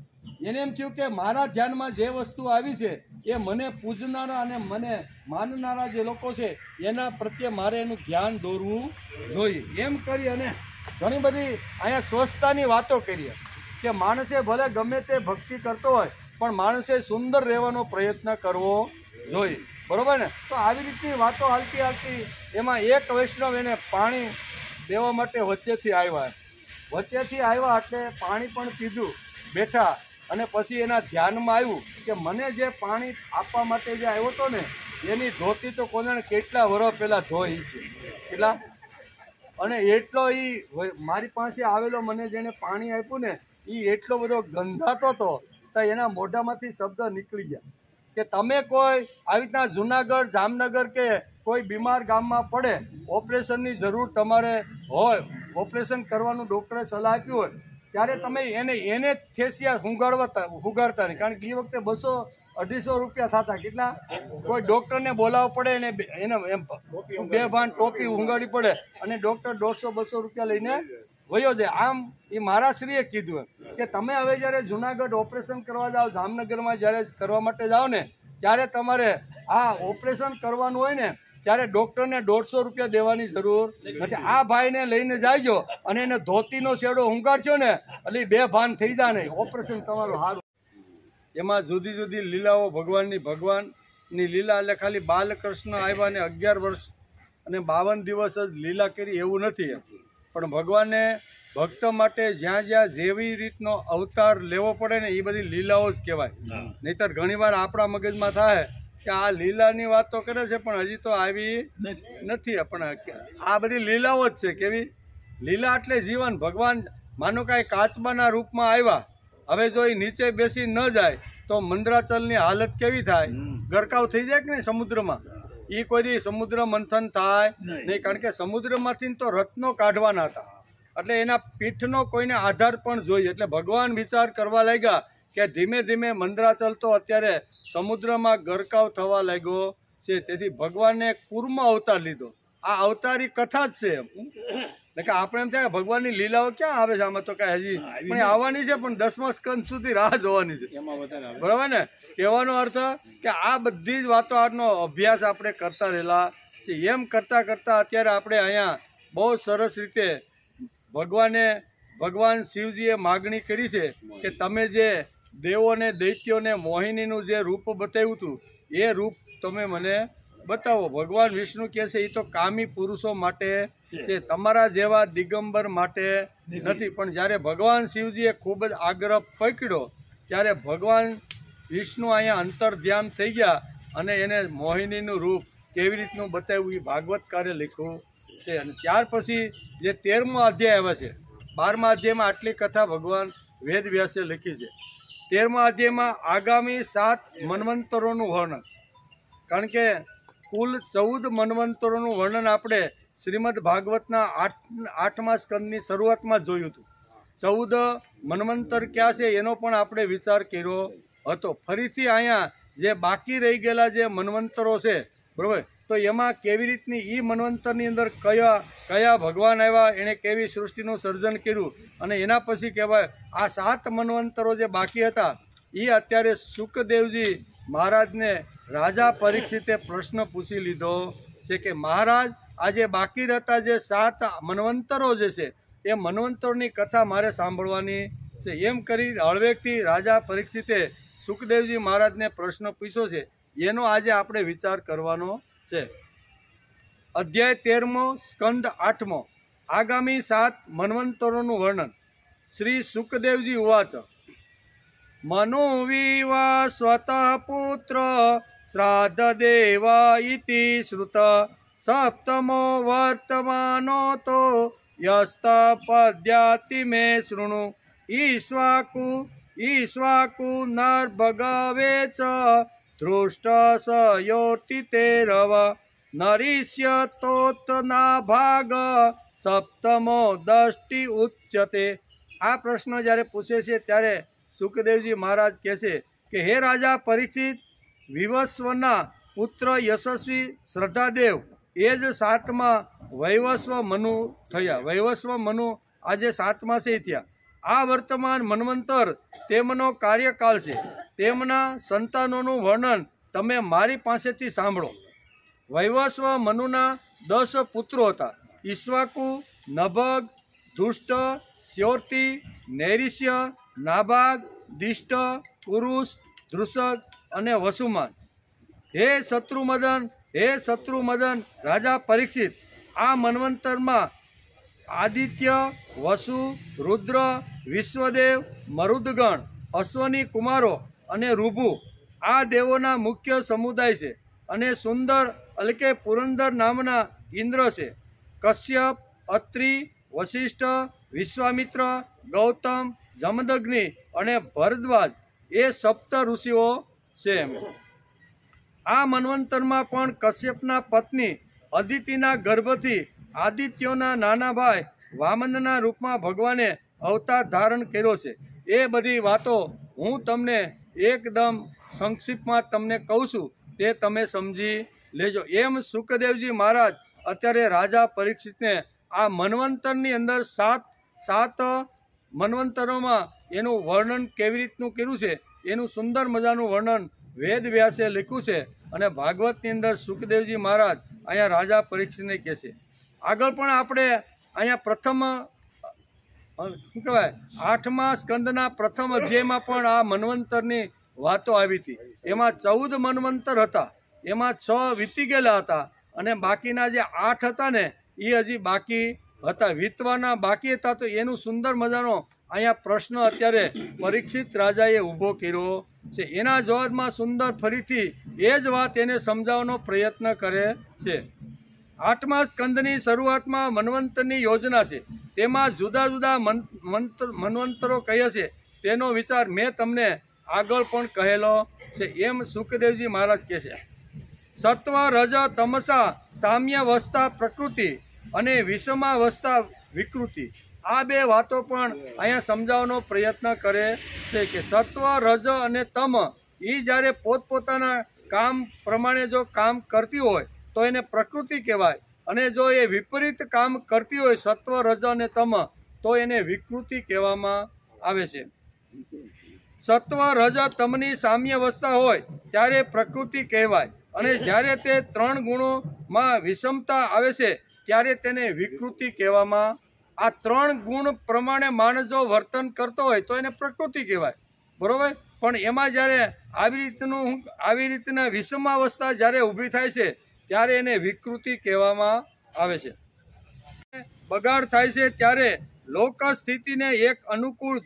એને એમ થયું કે મારા ધ્યાનમાં જે વસ્તુ આવી છે એ મને પૂજનારા અને મને માનનારા જે લોકો છે એના પ્રત્યે મારે એનું ધ્યાન દોરવું જોઈએ. એમ કરી અને ઘણી બધી અહીંયા સ્વચ્છતાની વાતો કરીએ કે માણસે ભલે ગમે તે ભક્તિ કરતો હોય પણ માણસે સુંદર રહેવાનો પ્રયત્ન કરવો જોઈએ. બરોબર ને? તો આવી રીતની વાતો હાલતી હાલતી એમાં એક વૈષ્ણવ એને પાણી દેવા માટે વચ્ચેથી આવ્યા એટલે પાણી પણ પીધું, બેઠા, અને પછી એના ધ્યાનમાં આવ્યું કે મને જે પાણી આપવા માટે જે આવ્યો હતો ને એની ધોતી તો કોને કેટલા વર્ષ પહેલા ધોઈ છે, કેટલા, અને એટલો મારી પાસે આવેલો મને જેને પાણી આપ્યું ને એ એટલો બધો ગંધાતો હતો તો એના મોઢામાંથી શબ્દ નીકળી ગયા કે તમે કોઈ આવી રીતના જુનાગઢ, જામનગર કે કોઈ બીમાર ગામમાં પડે, ઓપરેશનની જરૂર તમારે હોય, ઓપરેશન કરવાનું ડૉક્ટરે સલાહ આપી હોય ત્યારે તમે એને થેસિયા હુગાડતા નહીં. કારણ કે એ વખતે 200-250 રૂપિયા થતા. કેટલા? કોઈ ડૉક્ટરને બોલાવવું પડે એને એમ 2 ભાન ટોપી ઊંઘાડવી પડે અને ડૉક્ટર 150-200 રૂપિયા લઈને વયો જાય. આમ એ મહારાશ્રીએ કીધું કે તમે હવે જ્યારે જુનાગઢ ઓપરેશન કરવા જાઓ, જામનગરમાં જ્યારે કરવા માટે જાઓ ને ત્યારે તમારે આ ઓપરેશન કરવાનું હોય ને ત્યારે ડૉક્ટરને 150 રૂપિયા દેવાની જરૂર નથી. આ ભાઈને લઈને જાયજો અને એને ધોતીનો શેડો ઊંઘાડશો ને એટલે 2 ભાન થઈ જાય નહીં, ઓપરેશન તમારું સારું. એમાં જુદી જુદી લીલાઓ ભગવાનની લીલા એટલે ખાલી બાલકૃષ્ણ આવ્યા ને 11 વર્ષ અને 52 દિવસ જ લીલા કરી એવું નથી. પણ ભગવાને ભક્ત માટે જ્યાં જ્યાં જેવી રીતનો અવતાર લેવો પડે ને એ બધી લીલાઓ જ કહેવાય. નહીતર ઘણીવાર આપણા મગજમાં થાય કે આ લીલાની વાત તો કરે છે પણ હજી તો આવી નથી. પણ આ બધી લીલાઓ જ છે. કેવી લીલા? એટલે જીવન. ભગવાન માનો કાંઈ કાચબાના રૂપમાં આવ્યા, હવે જો એ નીચે બેસી ન જાય તો મંદરાચલની હાલત કેવી થાય? ગરકાવ થઈ જાય કે નહીં સમુદ્રમાં? એ કોઈ દી સમુદ્ર મંથન થાય નહીં, કારણ કે સમુદ્રમાંથી તો રત્નો કાઢવાના હતા એટલે એના પીઠનો કોઈને આધાર પણ જોઈએ. એટલે ભગવાન વિચાર કરવા લાગ્યા કે ધીમે ધીમે મંદરાચલ તો અત્યારે સમુદ્રમાં ગરકાવ થવા લાગ્યો છે, તેથી ભગવાને કૂર્મ અવતાર લીધો. આ અવતારી કથા જ છે. એટલે આપણે એમ થાય ભગવાનની લીલાઓ ક્યાં આવે છે? આમાં તો કાંઈ હજી પણ આવવાની છે, પણ 10મા સ્કંદ સુધી રાહ જોવાની છે. બરાબર ને? કહેવાનો અર્થ કે આ બધી જ વાતો આનો અભ્યાસ આપણે કરતા રહેલા છે. એમ કરતાં કરતાં અત્યારે આપણે અહીંયા બહુ સરસ રીતે ભગવાન શિવજીએ માગણી કરી છે કે તમે જે દેવોને દૈત્યોને મોહિનીનું જે રૂપ બતાવ્યું હતું એ રૂપ તમે મને બતાવો. ભગવાન વિષ્ણુ કહે છે એ તો કામી પુરુષો માટે છે, તમારા જેવા દિગંબર માટે નથી. પણ જ્યારે ભગવાન શિવજીએ ખૂબ જ આગ્રહ પકડ્યો ત્યારે ભગવાન વિષ્ણુ અહીંયા અંતર ધ્યાન થઈ ગયા અને એને મોહિનીનું રૂપ કેવી રીતનું બતાવ્યું એ ભાગવતકારે લખ્યું છે. અને ત્યાર પછી જે 13મો અધ્યાય આવે છે 12મા અધ્યાયમાં આટલી કથા ભગવાન વેદ વ્યાસે લખી છે. 13મા અધ્યાયમાં આગામી 7 મન્વંતરોનું વર્ણન, કારણ કે કુલ 14 મન્વંતરોનું વર્ણન આપણે શ્રીમદ ભાગવતના 8મા સ્કંદની શરૂઆતમાં જ જોયું હતું. 14 મન્વંતર ક્યાં છે એનો પણ આપણે વિચાર કર્યો હતો. ફરીથી અહીંયા જે બાકી રહી ગયેલા જે મન્વંતરો છે, બરાબર, તો એમાં કેવી રીતની એ મન્વંતરની અંદર કયા ભગવાન આવ્યા, એણે કેવી સૃષ્ટિનું સર્જન કર્યું, અને એના પછી કહેવાય આ 7 મન્વંતરો જે બાકી હતા એ અત્યારે સુખદેવજી મહારાજને રાજા પરીક્ષિતે પ્રશ્ન પૂછી લીધો છે કે મહારાજ, આ જે બાકી રહેતા જે 7 મન્વંતરો જે છે એ મન્વંતરોની કથા મારે સાંભળવાની છે. એમ કરી હળવેકથી રાજા પરીક્ષિતે સુખદેવજી મહારાજને પ્રશ્ન પૂછ્યો છે. એનો આજે આપણે વિચાર કરવાનો છે. અધ્યાય 13મો, સ્કંદ 8મો, આગામી 7 મન્વંતરોનું વર્ણન. શ્રી સુખદેવજી ઉવાચ: મનુ વિવસ્વત પુત્ર શ્રાદ્ધ દેવ ઇતિ શ્રુત સપ્તમો વર્તમાનો તો યસ્ત પદ્યાતિ મે શૃણુ ઈશ્વાકુ નર્ભગવે ચ ધૃષ્ટ સયોતિ તે રવ નરીષ્ય તોત ના ભાગ સપ્તમો દષ્ટિ ઉચ્યતે. આ પ્રશ્ન જ્યારે પૂછે છે ત્યારે સુખદેવજી મહારાજ કહે છે કે હે રાજા પરીક્ષિત, વિવસ્વના પુત્ર યશસ્વી શ્રદ્ધાદેવ એ જ 7મા વૈવસ્વ મનુ થયા. વૈવસ્વ મનુ આજે 7મા છે ત્યાં. આ વર્તમાન મન્વંતર તેમનો કાર્યકાળ છે. તેમના સંતાનોનું વર્ણન તમે મારી પાસેથી સાંભળો. વૈવસ્વ મનુના 10 પુત્રો હતા. ઈશ્વાકુ, નભગ, ધુષ્ટ, સ્યોર્તિ, નૈરિષ્ય, નાભાગ, દિષ્ટ, પુરુષ, ધ્રુસક અને વસુમાન. હે શત્રુમદન રાજા પરીક્ષિત, આ મન્વંતરમાં આદિત્ય, વસુ, રુદ્ર, વિશ્વદેવ, મરુદગણ, અશ્વની કુમારો અને ઋભુ આ દેવોના મુખ્ય સમુદાય છે. અને સુંદર એટલે કે પુરંદર નામના ઇન્દ્ર છે. કશ્યપ, અત્રિ, વશિષ્ઠ, વિશ્વામિત્ર, ગૌતમ, જમદગ્નિ અને ભરદ્વાજ એ 7 ઋષિઓ છે. આ મન્વંતરમાં પણ કશ્યપના પત્ની અદિતિના ગર્ભથી આદિત્યોના નાના ભાઈ વામનના રૂપમાં ભગવાને અવતાર ધારણ કર્યો છે. એ બધી વાતો હું તમને એકદમ સંક્ષિપ્તમાં તમને કહું છું, તે તમે સમજી લેજો. એમ સુખદેવજી મહારાજ અત્યારે રાજા પરીક્ષિતને આ મન્વંતરની અંદર 7 મન્વંતરોમાં એનું વર્ણન કેવી રીતનું કર્યું છે એનું સુંદર મજાનું વર્ણન વેદ વ્યાસે લખ્યું છે. અને ભાગવતની અંદર સુખદેવજી મહારાજ અહીંયા રાજા પરીક્ષિતને કહે છે. આગળ પણ આપણે અહીંયા પ્રથમ શું કહેવાય 8મા સ્કંદના પ્રથમ અધ્યાયમાં પણ આ મન્વંતરની વાતો આવી હતી. એમાં 14 મન્વંતર હતા, એમાં 6 વીતી ગયેલા હતા અને બાકીના જે 8 હતા ને એ હજી બાકી હતા, વીતવાના બાકી હતા. તો એનું સુંદર મજાનો અહીંયા પ્રશ્ન અત્યારે પરીક્ષિત રાજાએ ઊભો કર્યો છે. એના જવાબમાં સુંદર ફરીથી એ જ વાત એને સમજાવવાનો પ્રયત્ન કરે છે. 8મા સ્કંદની શરૂઆતમાં મન્વંતરની યોજના છે. તેમાં જુદા જુદા મન્વંતરો કહે છે તેનો વિચાર મેં તમને આગળ પણ કહેલો છે. એમ સુખદેવજી મહારાજ કહે છે, સત્વ રજ તમસા સામ્ય વસતા પ્રકૃતિ અને વિષમા વસતા વિકૃતિ. આ 2 વાતો પણ અહીંયા સમજાવવાનો પ્રયત્ન કરે છે કે સત્વ, રજ અને તમ એ જ્યારે પોતપોતાના કામ પ્રમાણે જો કામ કરતી હોય તો એને પ્રકૃતિ કહેવાય, અને જો એ વિપરીત કામ કરતી હોય સત્વ, રજ અને તમ તો એને વિકૃતિ કહેવામાં આવે છે. સત્વ, રજ, તમની સામ્યાવસ્થા હોય ત્યારે પ્રકૃતિ કહેવાય, અને જ્યારે તે 3 ગુણોમાં વિષમતા આવે છે ત્યારે તેને વિકૃતિ કહેવામાં. આ 3 ગુણ પ્રમાણે માણસ જો વર્તન કરતો હોય તો એને પ્રકૃતિ કહેવાય, બરોબર. પણ એમાં જ્યારે આવી રીતના વિષમાવસ્થા જ્યારે ઊભી થાય છે ત્યારે એને વિકૃતિ કહેવામાં આવે છે. બગાડ થાય છે ત્યારે લોક સ્થિતિને એક અનુકૂળ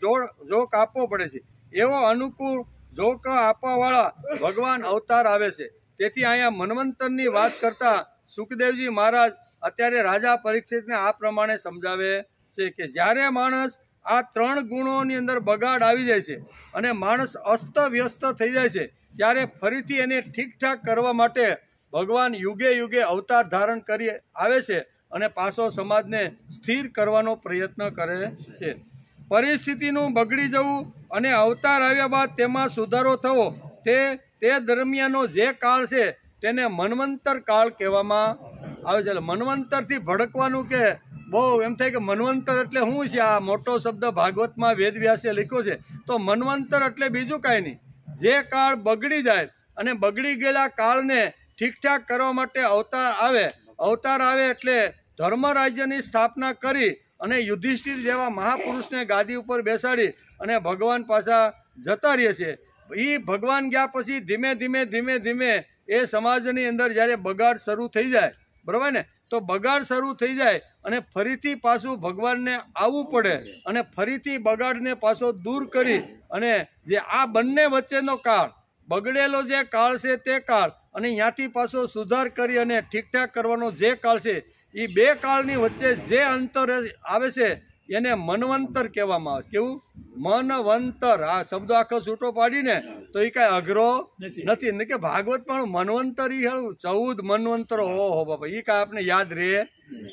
જોક આપવો પડે છે. એવો અનુકૂળ જોક આપવાવાળા ભગવાન અવતાર આવે છે. તેથી અહીંયા મન્વંતરની વાત કરતા સુખદેવજી મહારાજ અત્યારે રાજા પરીક્ષિતને આ પ્રમાણે સમજાવે છે કે જ્યારે માણસ આ 3 ગુણોની અંદર બગાડ આવી જાય છે અને માણસ અસ્તવ્યસ્ત થઈ જાય છે, ત્યારે ફરીથી એને ઠીકઠાક કરવા માટે ભગવાન યુગે યુગે અવતાર ધારણ કરી આવે છે અને પાછો સમાજને સ્થિર કરવાનો પ્રયત્ન કરે છે. પરિસ્થિતિનું બગડી જવું અને અવતાર આવ્યા બાદ તેમાં સુધારો થવો, તે દરમિયાનનો જે કાળ છે તેને મન્વંતર કાળ કહેવામાં આવે છે. એટલે મન્વંતરથી ભડકવાનું કે બહુ એમ થાય કે મન્વંતર એટલે શું છે? આ મોટો શબ્દ ભાગવતમાં વેદવ્યાસે લખ્યો છે. તો મન્વંતર એટલે બીજું કાંઈ નહીં, જે કાળ બગડી જાય અને બગડી ગયેલા કાળને ઠીકઠાક કરવા માટે અવતાર આવે એટલે ધર્મ રાજ્યની સ્થાપના કરી અને યુધિષ્ઠિર જેવા મહાપુરુષને ગાદી ઉપર બેસાડી અને ભગવાન પાછા જતા રહે છે. એ ભગવાન ગયા પછી ધીમે ધીમે એ સમાજની અંદર જ્યારે બગાડ શરૂ થઈ જાય, બરાબર ને, તો બગાડ શરૂ થઈ જાય અને ફરીથી પાછું ભગવાનને આવવું પડે અને ફરીથી બગાડને પાછો દૂર કરી અને જે આ બંને વચ્ચેનો કાળ, બગડેલો જે કાળ છે તે કાળ અને ત્યાંથી પાછો સુધાર કરી અને ઠીકઠાક કરવાનો જે કાળ છે, એ બે કાળની વચ્ચે જે અંતર આવે છે એને મન્વંતર કહેવામાં આવે છે. કેવું? મનવંતર. આ શબ્દો આખો છૂટો પાડીને તો એ કાંઈ અઘરો નથી કે ભાગવતમાં મન્વંતર એ 14 મન્વંતરો. ઓહો બાપા, એ કાંઈ આપણે યાદ રહે?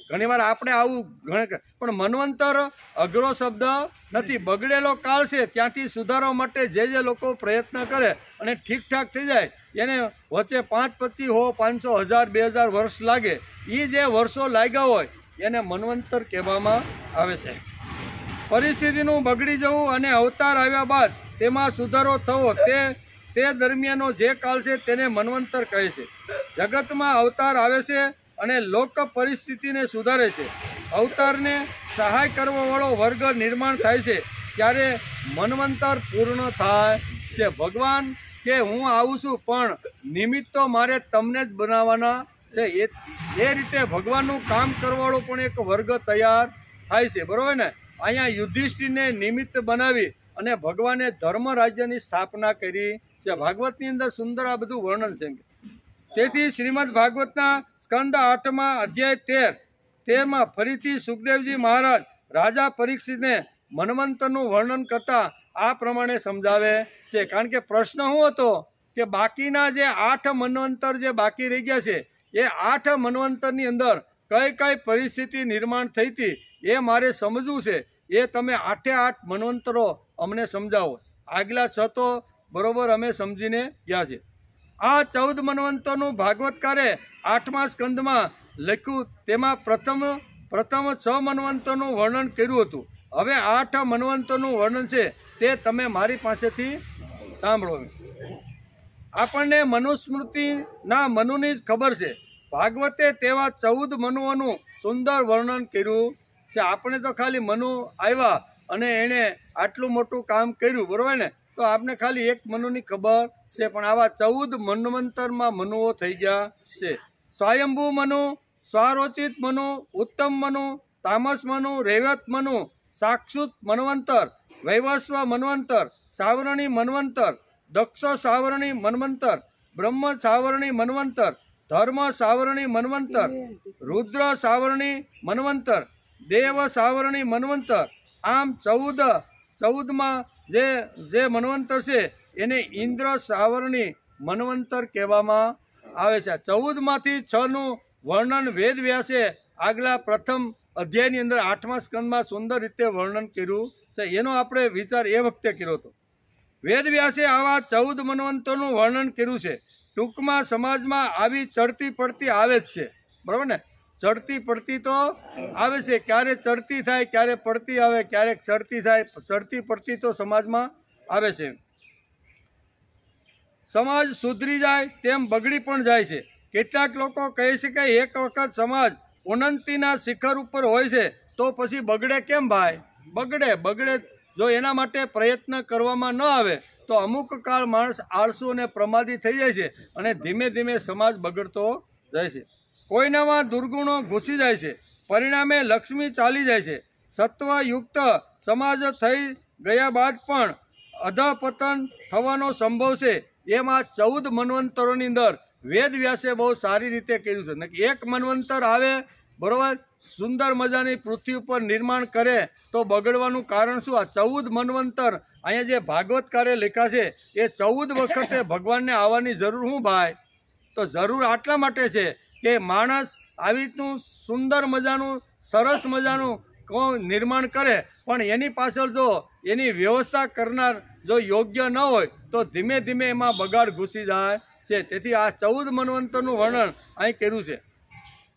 ઘણી વાર આપણે આવું પણ મન્વંતર અઘરો શબ્દ નથી. બગડેલો કાળ છે ત્યાંથી સુધારવા માટે જે લોકો પ્રયત્ન કરે અને ઠીકઠાક થઈ જાય, એને વચ્ચે 5, 25, 100, 500, 1000, 2000 વર્ષ લાગે, એ જે વર્ષો લાગ્યા હોય એને મન્વંતર કહેવામાં આવે છે. પરિસ્થિતિનું બગડી જવું અને અવતાર આવ્યા બાદ તેમાં સુધારો થવો, તે દરમિયાનનો જે કાળ છે તેને મન્વંતર કહે છે. જગતમાં અવતાર આવે છે અને લોક પરિસ્થિતિને સુધારે છે. અવતારને સહાય કરવાવાળો વર્ગ નિર્માણ થાય છે ત્યારે મન્વંતર પૂર્ણ થાય છે. ભગવાન કે હું આવું છું પણ નિમિત્ત તો મારે તમને જ બનાવવાના છે. એ રીતે ભગવાનનું કામ કરવાવાળો પણ એક વર્ગ તૈયાર થાય છે, બરોબર ને. અહીંયા યુધિષ્ઠિરને નિમિત્ત બનાવી અને ભગવાને ધર્મ રાજ્યની સ્થાપના કરી છે. ભાગવતની અંદર સુંદર આ બધું વર્ણન છે. તેથી શ્રીમદ ભાગવતના સ્કંદ 8માં અધ્યાય 13 ફરીથી સુખદેવજી મહારાજ રાજા પરીક્ષિતને મન્વંતરનું વર્ણન કરતા આ પ્રમાણે સમજાવે છે. કારણ કે પ્રશ્ન શું હતો કે બાકીના જે 8 મન્વંતર જે બાકી રહી ગયા છે, એ 8 મન્વંતરની અંદર કઈ પરિસ્થિતિ નિર્માણ થઈ હતી એ મારે સમજવું છે. એ તમે 8 મન્વંતરો અમને સમજાવો. આગલા 6 તો બરોબર અમે સમજીને ગયા છે. આ 14 મન્વંતરનું ભાગવતકારે 8મા સ્કંદમાં લખ્યું. તેમાં પ્રથમ 6 મન્વંતરનું વર્ણન કર્યું હતું. હવે 8 મન્વંતરનું વર્ણન છે તે તમે મારી પાસેથી સાંભળો. આપણને મનુસ્મૃતિના મનુની જ ખબર છે. ભાગવતે તેવા 14 મનુઓનું સુંદર વર્ણન કર્યું છે. આપણે તો ખાલી મનુ આવ્યા અને એણે આટલું મોટું કામ કર્યું, બરોબર ને, તો આપણે ખાલી એક મનુની ખબર છે. પણ આવા 14 મન્વંતરમાં મનુઓ થઈ ગયા છે. સ્વયંભૂ મનુ, સ્વારોચિત મનુ, ઉત્તમ મનુ, તામસ મનુ, રૈવત મનુ, સાક્ષુત મન્વંતર, વૈવસ્વ મન્વંતર, સાવરણી મન્વંતર, દક્ષ સાવરણી મન્વંતર, બ્રહ્મ સાવરણી મન્વંતર, ધર્મ સાવરણી મન્વંતર, રુદ્ર સાવરણી મન્વંતર, દેવ સાવરણી મન્વંતર. આમ 14માં જે મન્વંતર છે એને ઇન્દ્ર સાવરણી મન્વંતર કહેવામાં આવે છે. 14માંથી 6નું વર્ણન વેદ વ્યાસે આગલા પ્રથમ અધ્યાયની અંદર 8મા સ્કંદમાં સુંદર રીતે વર્ણન કર્યું છે. એનો આપણે વિચાર એ વખતે કર્યો હતો. વેદ વ્યાસે આવા 14 મન્વંતરનું વર્ણન કર્યું છે. ટૂંકમાં સમાજમાં આવી ચડતી પડતી આવે જ છે, બરાબર ને. ચડતી પડતી તો આવે છે, ક્યારે ચડતી થાય, ક્યારે પડતી આવે, ક્યારેક ચડતી થાય. ચડતી પડતી તો સમાજમાં આવે છે. સમાજ સુધરી જાય તેમ બગડી પણ જાય છે. કેટલાક લોકો કહે છે કે એક વખત સમાજ ઉન્નતિના શિખર ઉપર હોય છે તો પછી બગડે કેમ ભાઈ? બગડે જો એના માટે પ્રયત્ન કરવામાં ન આવે તો અમુક કાળ માણસ આળસુ અને પ્રમાદી થઈ જાય છે અને ધીમે ધીમે સમાજ બગડતો જાય છે. કોઈનામાં દુર્ગુણો ઘૂસી જાય છે, પરિણામે લક્ષ્મી ચાલી જાય છે. સત્વયુક્ત સમાજ થઈ ગયા બાદ પણ અધપતન થવાનો સંભવ છે. એમાં 14 મન્વંતરોની અંદર વેદ વ્યાસે બહુ સારી રીતે કહ્યું છે. એક મન્વંતર આવે બરોબર સુંદર મજાની પૃથ્વી ઉપર નિર્માણ કરે તો બગડવાનું કારણ શું? આ 14 મન્વંતર અહીંયા જે ભાગવતકારે લખ્યા છે એ 14 વખતે ભગવાનને આવવાની જરૂર શું ભાઈ? તો જરૂર આટલા માટે છે કે માણસ આવી રીતનું સુંદર મજાનું સરસ મજાનું નિર્માણ કરે પણ એની પાછળ જો એની વ્યવસ્થા કરનાર જો યોગ્ય ન હોય તો ધીમે ધીમે એમાં બગાડ ઘૂસી જાય છે. તેથી આ 14 મન્વંતરનું વર્ણન અહીં કર્યું છે.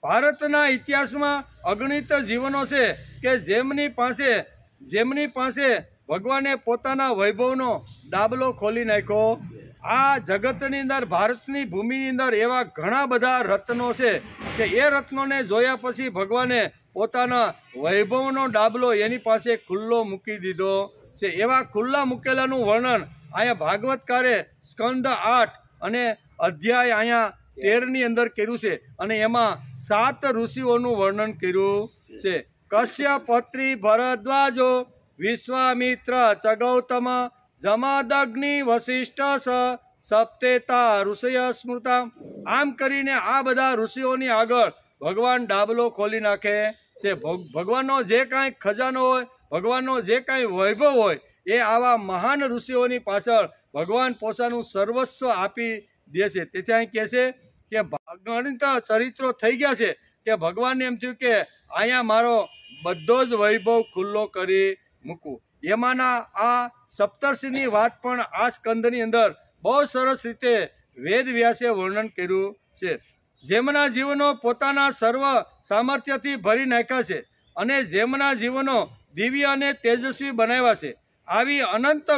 ભારતના ઇતિહાસમાં અગણિત જીવનો છે કે જેમની પાસે ભગવાને પોતાના વૈભવનો ડાબલો ખોલી નાખ્યો. આ જગતની અંદર ભારતની ભૂમિની અંદર એવા ઘણા બધા રત્નો છે કે એ રત્નોને જોયા પછી ભગવાને પોતાના વૈભવનો ડાબલો એની પાસે ખુલ્લો મૂકી દીધો છે. એવા ખુલ્લા મૂકેલાનું વર્ણન અહીંયા ભાગવતકારે સ્કંદ 8 અને અધ્યાય અહીંયા 13ની અંદર કર્યું છે અને એમાં 7 ઋષિઓનું વર્ણન કર્યું છે. કશ્યપ પત્રી ભરદ્વાજો વિશ્વામિત્ર ચ ગૌતમ જમાદગ્નિ વશિષ્ઠ સપ્તેતા ઋષય સ્મૃતા. આમ કરીને આ બધા ઋષિઓની આગળ ભગવાન ડાબલો ખોલી નાખે છે. ભગવાનનો જે કાંઈ ખજાનો હોય ભગવાનનો જે કાંઈ વૈભવ હોય એ આવા મહાન ઋષિઓની પાછળ ભગવાન પોતાનું સર્વસ્વ આપી દે છે. તેથી અહીં કહે છે કે ગણિત ચરિત્રો થઈ ગયા છે કે ભગવાનને એમ થયું કે અહીંયા મારો બધો જ વૈભવ ખુલ્લો કરી મૂકું. એમાંના આ સપ્તર્ષિની વાત પણ આ સ્કંદની અંદર બહુ સરસ રીતે વેદ વ્યાસે વર્ણન કર્યું છે. જેમના જીવનો પોતાના સર્વ સામર્થ્યથી ભરી નાખ્યા છે અને જેમના જીવનો દિવ્ય અને તેજસ્વી બનાવ્યા છે. આવી અનંત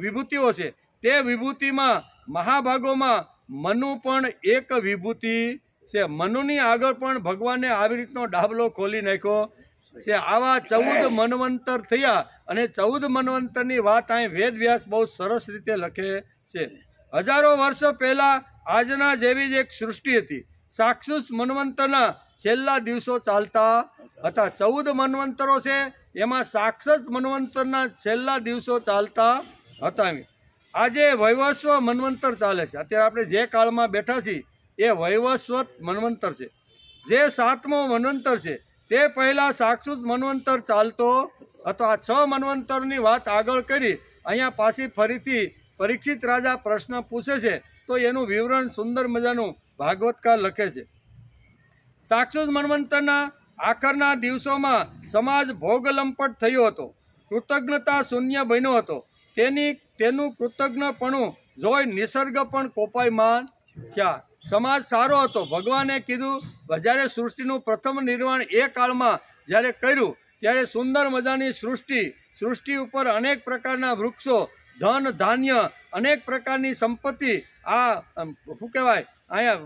વિભૂતિઓ છે. તે વિભૂતિમાં મહાભાગોમાં મનુ પણ એક વિભૂતિ છે. મનુની આગળ પણ ભગવાને આવી રીતનો ડાબલો ખોલી નાખ્યો છે. આવા 14 મન્વંતર થયા અને 14 મન્વંતરની વાત અહીં વેદ વ્યાસ બહુ સરસ રીતે લખે છે. હજારો વર્ષ પહેલા આજના જેવી જ એક સૃષ્ટિ હતી. સાક્ષુષ મન્વંતરના છેલ્લા દિવસો ચાલતા હતા. 14 મન્વંતરો છે એમાં સાક્ષત મન્વંતરના છેલ્લા દિવસો ચાલતા હતા. આજે વૈવસ્વ મન્વંતર ચાલે છે. અત્યારે આપણે જે કાળમાં બેઠા છીએ એ વૈવસ્વત મન્વંતર છે. જે 7મો મન્વંતર છે તે પહેલાં સાક્ષુત મન્વંતર ચાલતો હતો. આ 6 મન્વંતરની વાત આગળ કરી અહીંયા પાછી ફરીથી પરીક્ષિત રાજા પ્રશ્ન પૂછે છે તો એનું વિવરણ સુંદર મજાનું ભાગવતકાર લખે છે. સાક્ષુત મન્વંતરના આખરના દિવસોમાં સમાજ ભોગલંપટ થયો હતો. કૃતજ્ઞતા શૂન્ય બન્યો હતો. તેનું કૃતજ્ઞપણું જોઈ નિસર્ગ પણ કોપાયમાન થયા. સમાજ સારો હતો. ભગવાને કીધું જ્યારે સૃષ્ટિનું પ્રથમ નિર્માણ એ કાળમાં જ્યારે કર્યું ત્યારે સુંદર મજાની સૃષ્ટિ ઉપર અનેક પ્રકારના વૃક્ષો ધન ધાન્ય અનેક પ્રકારની સંપત્તિ આ શું કહેવાય અહીંયા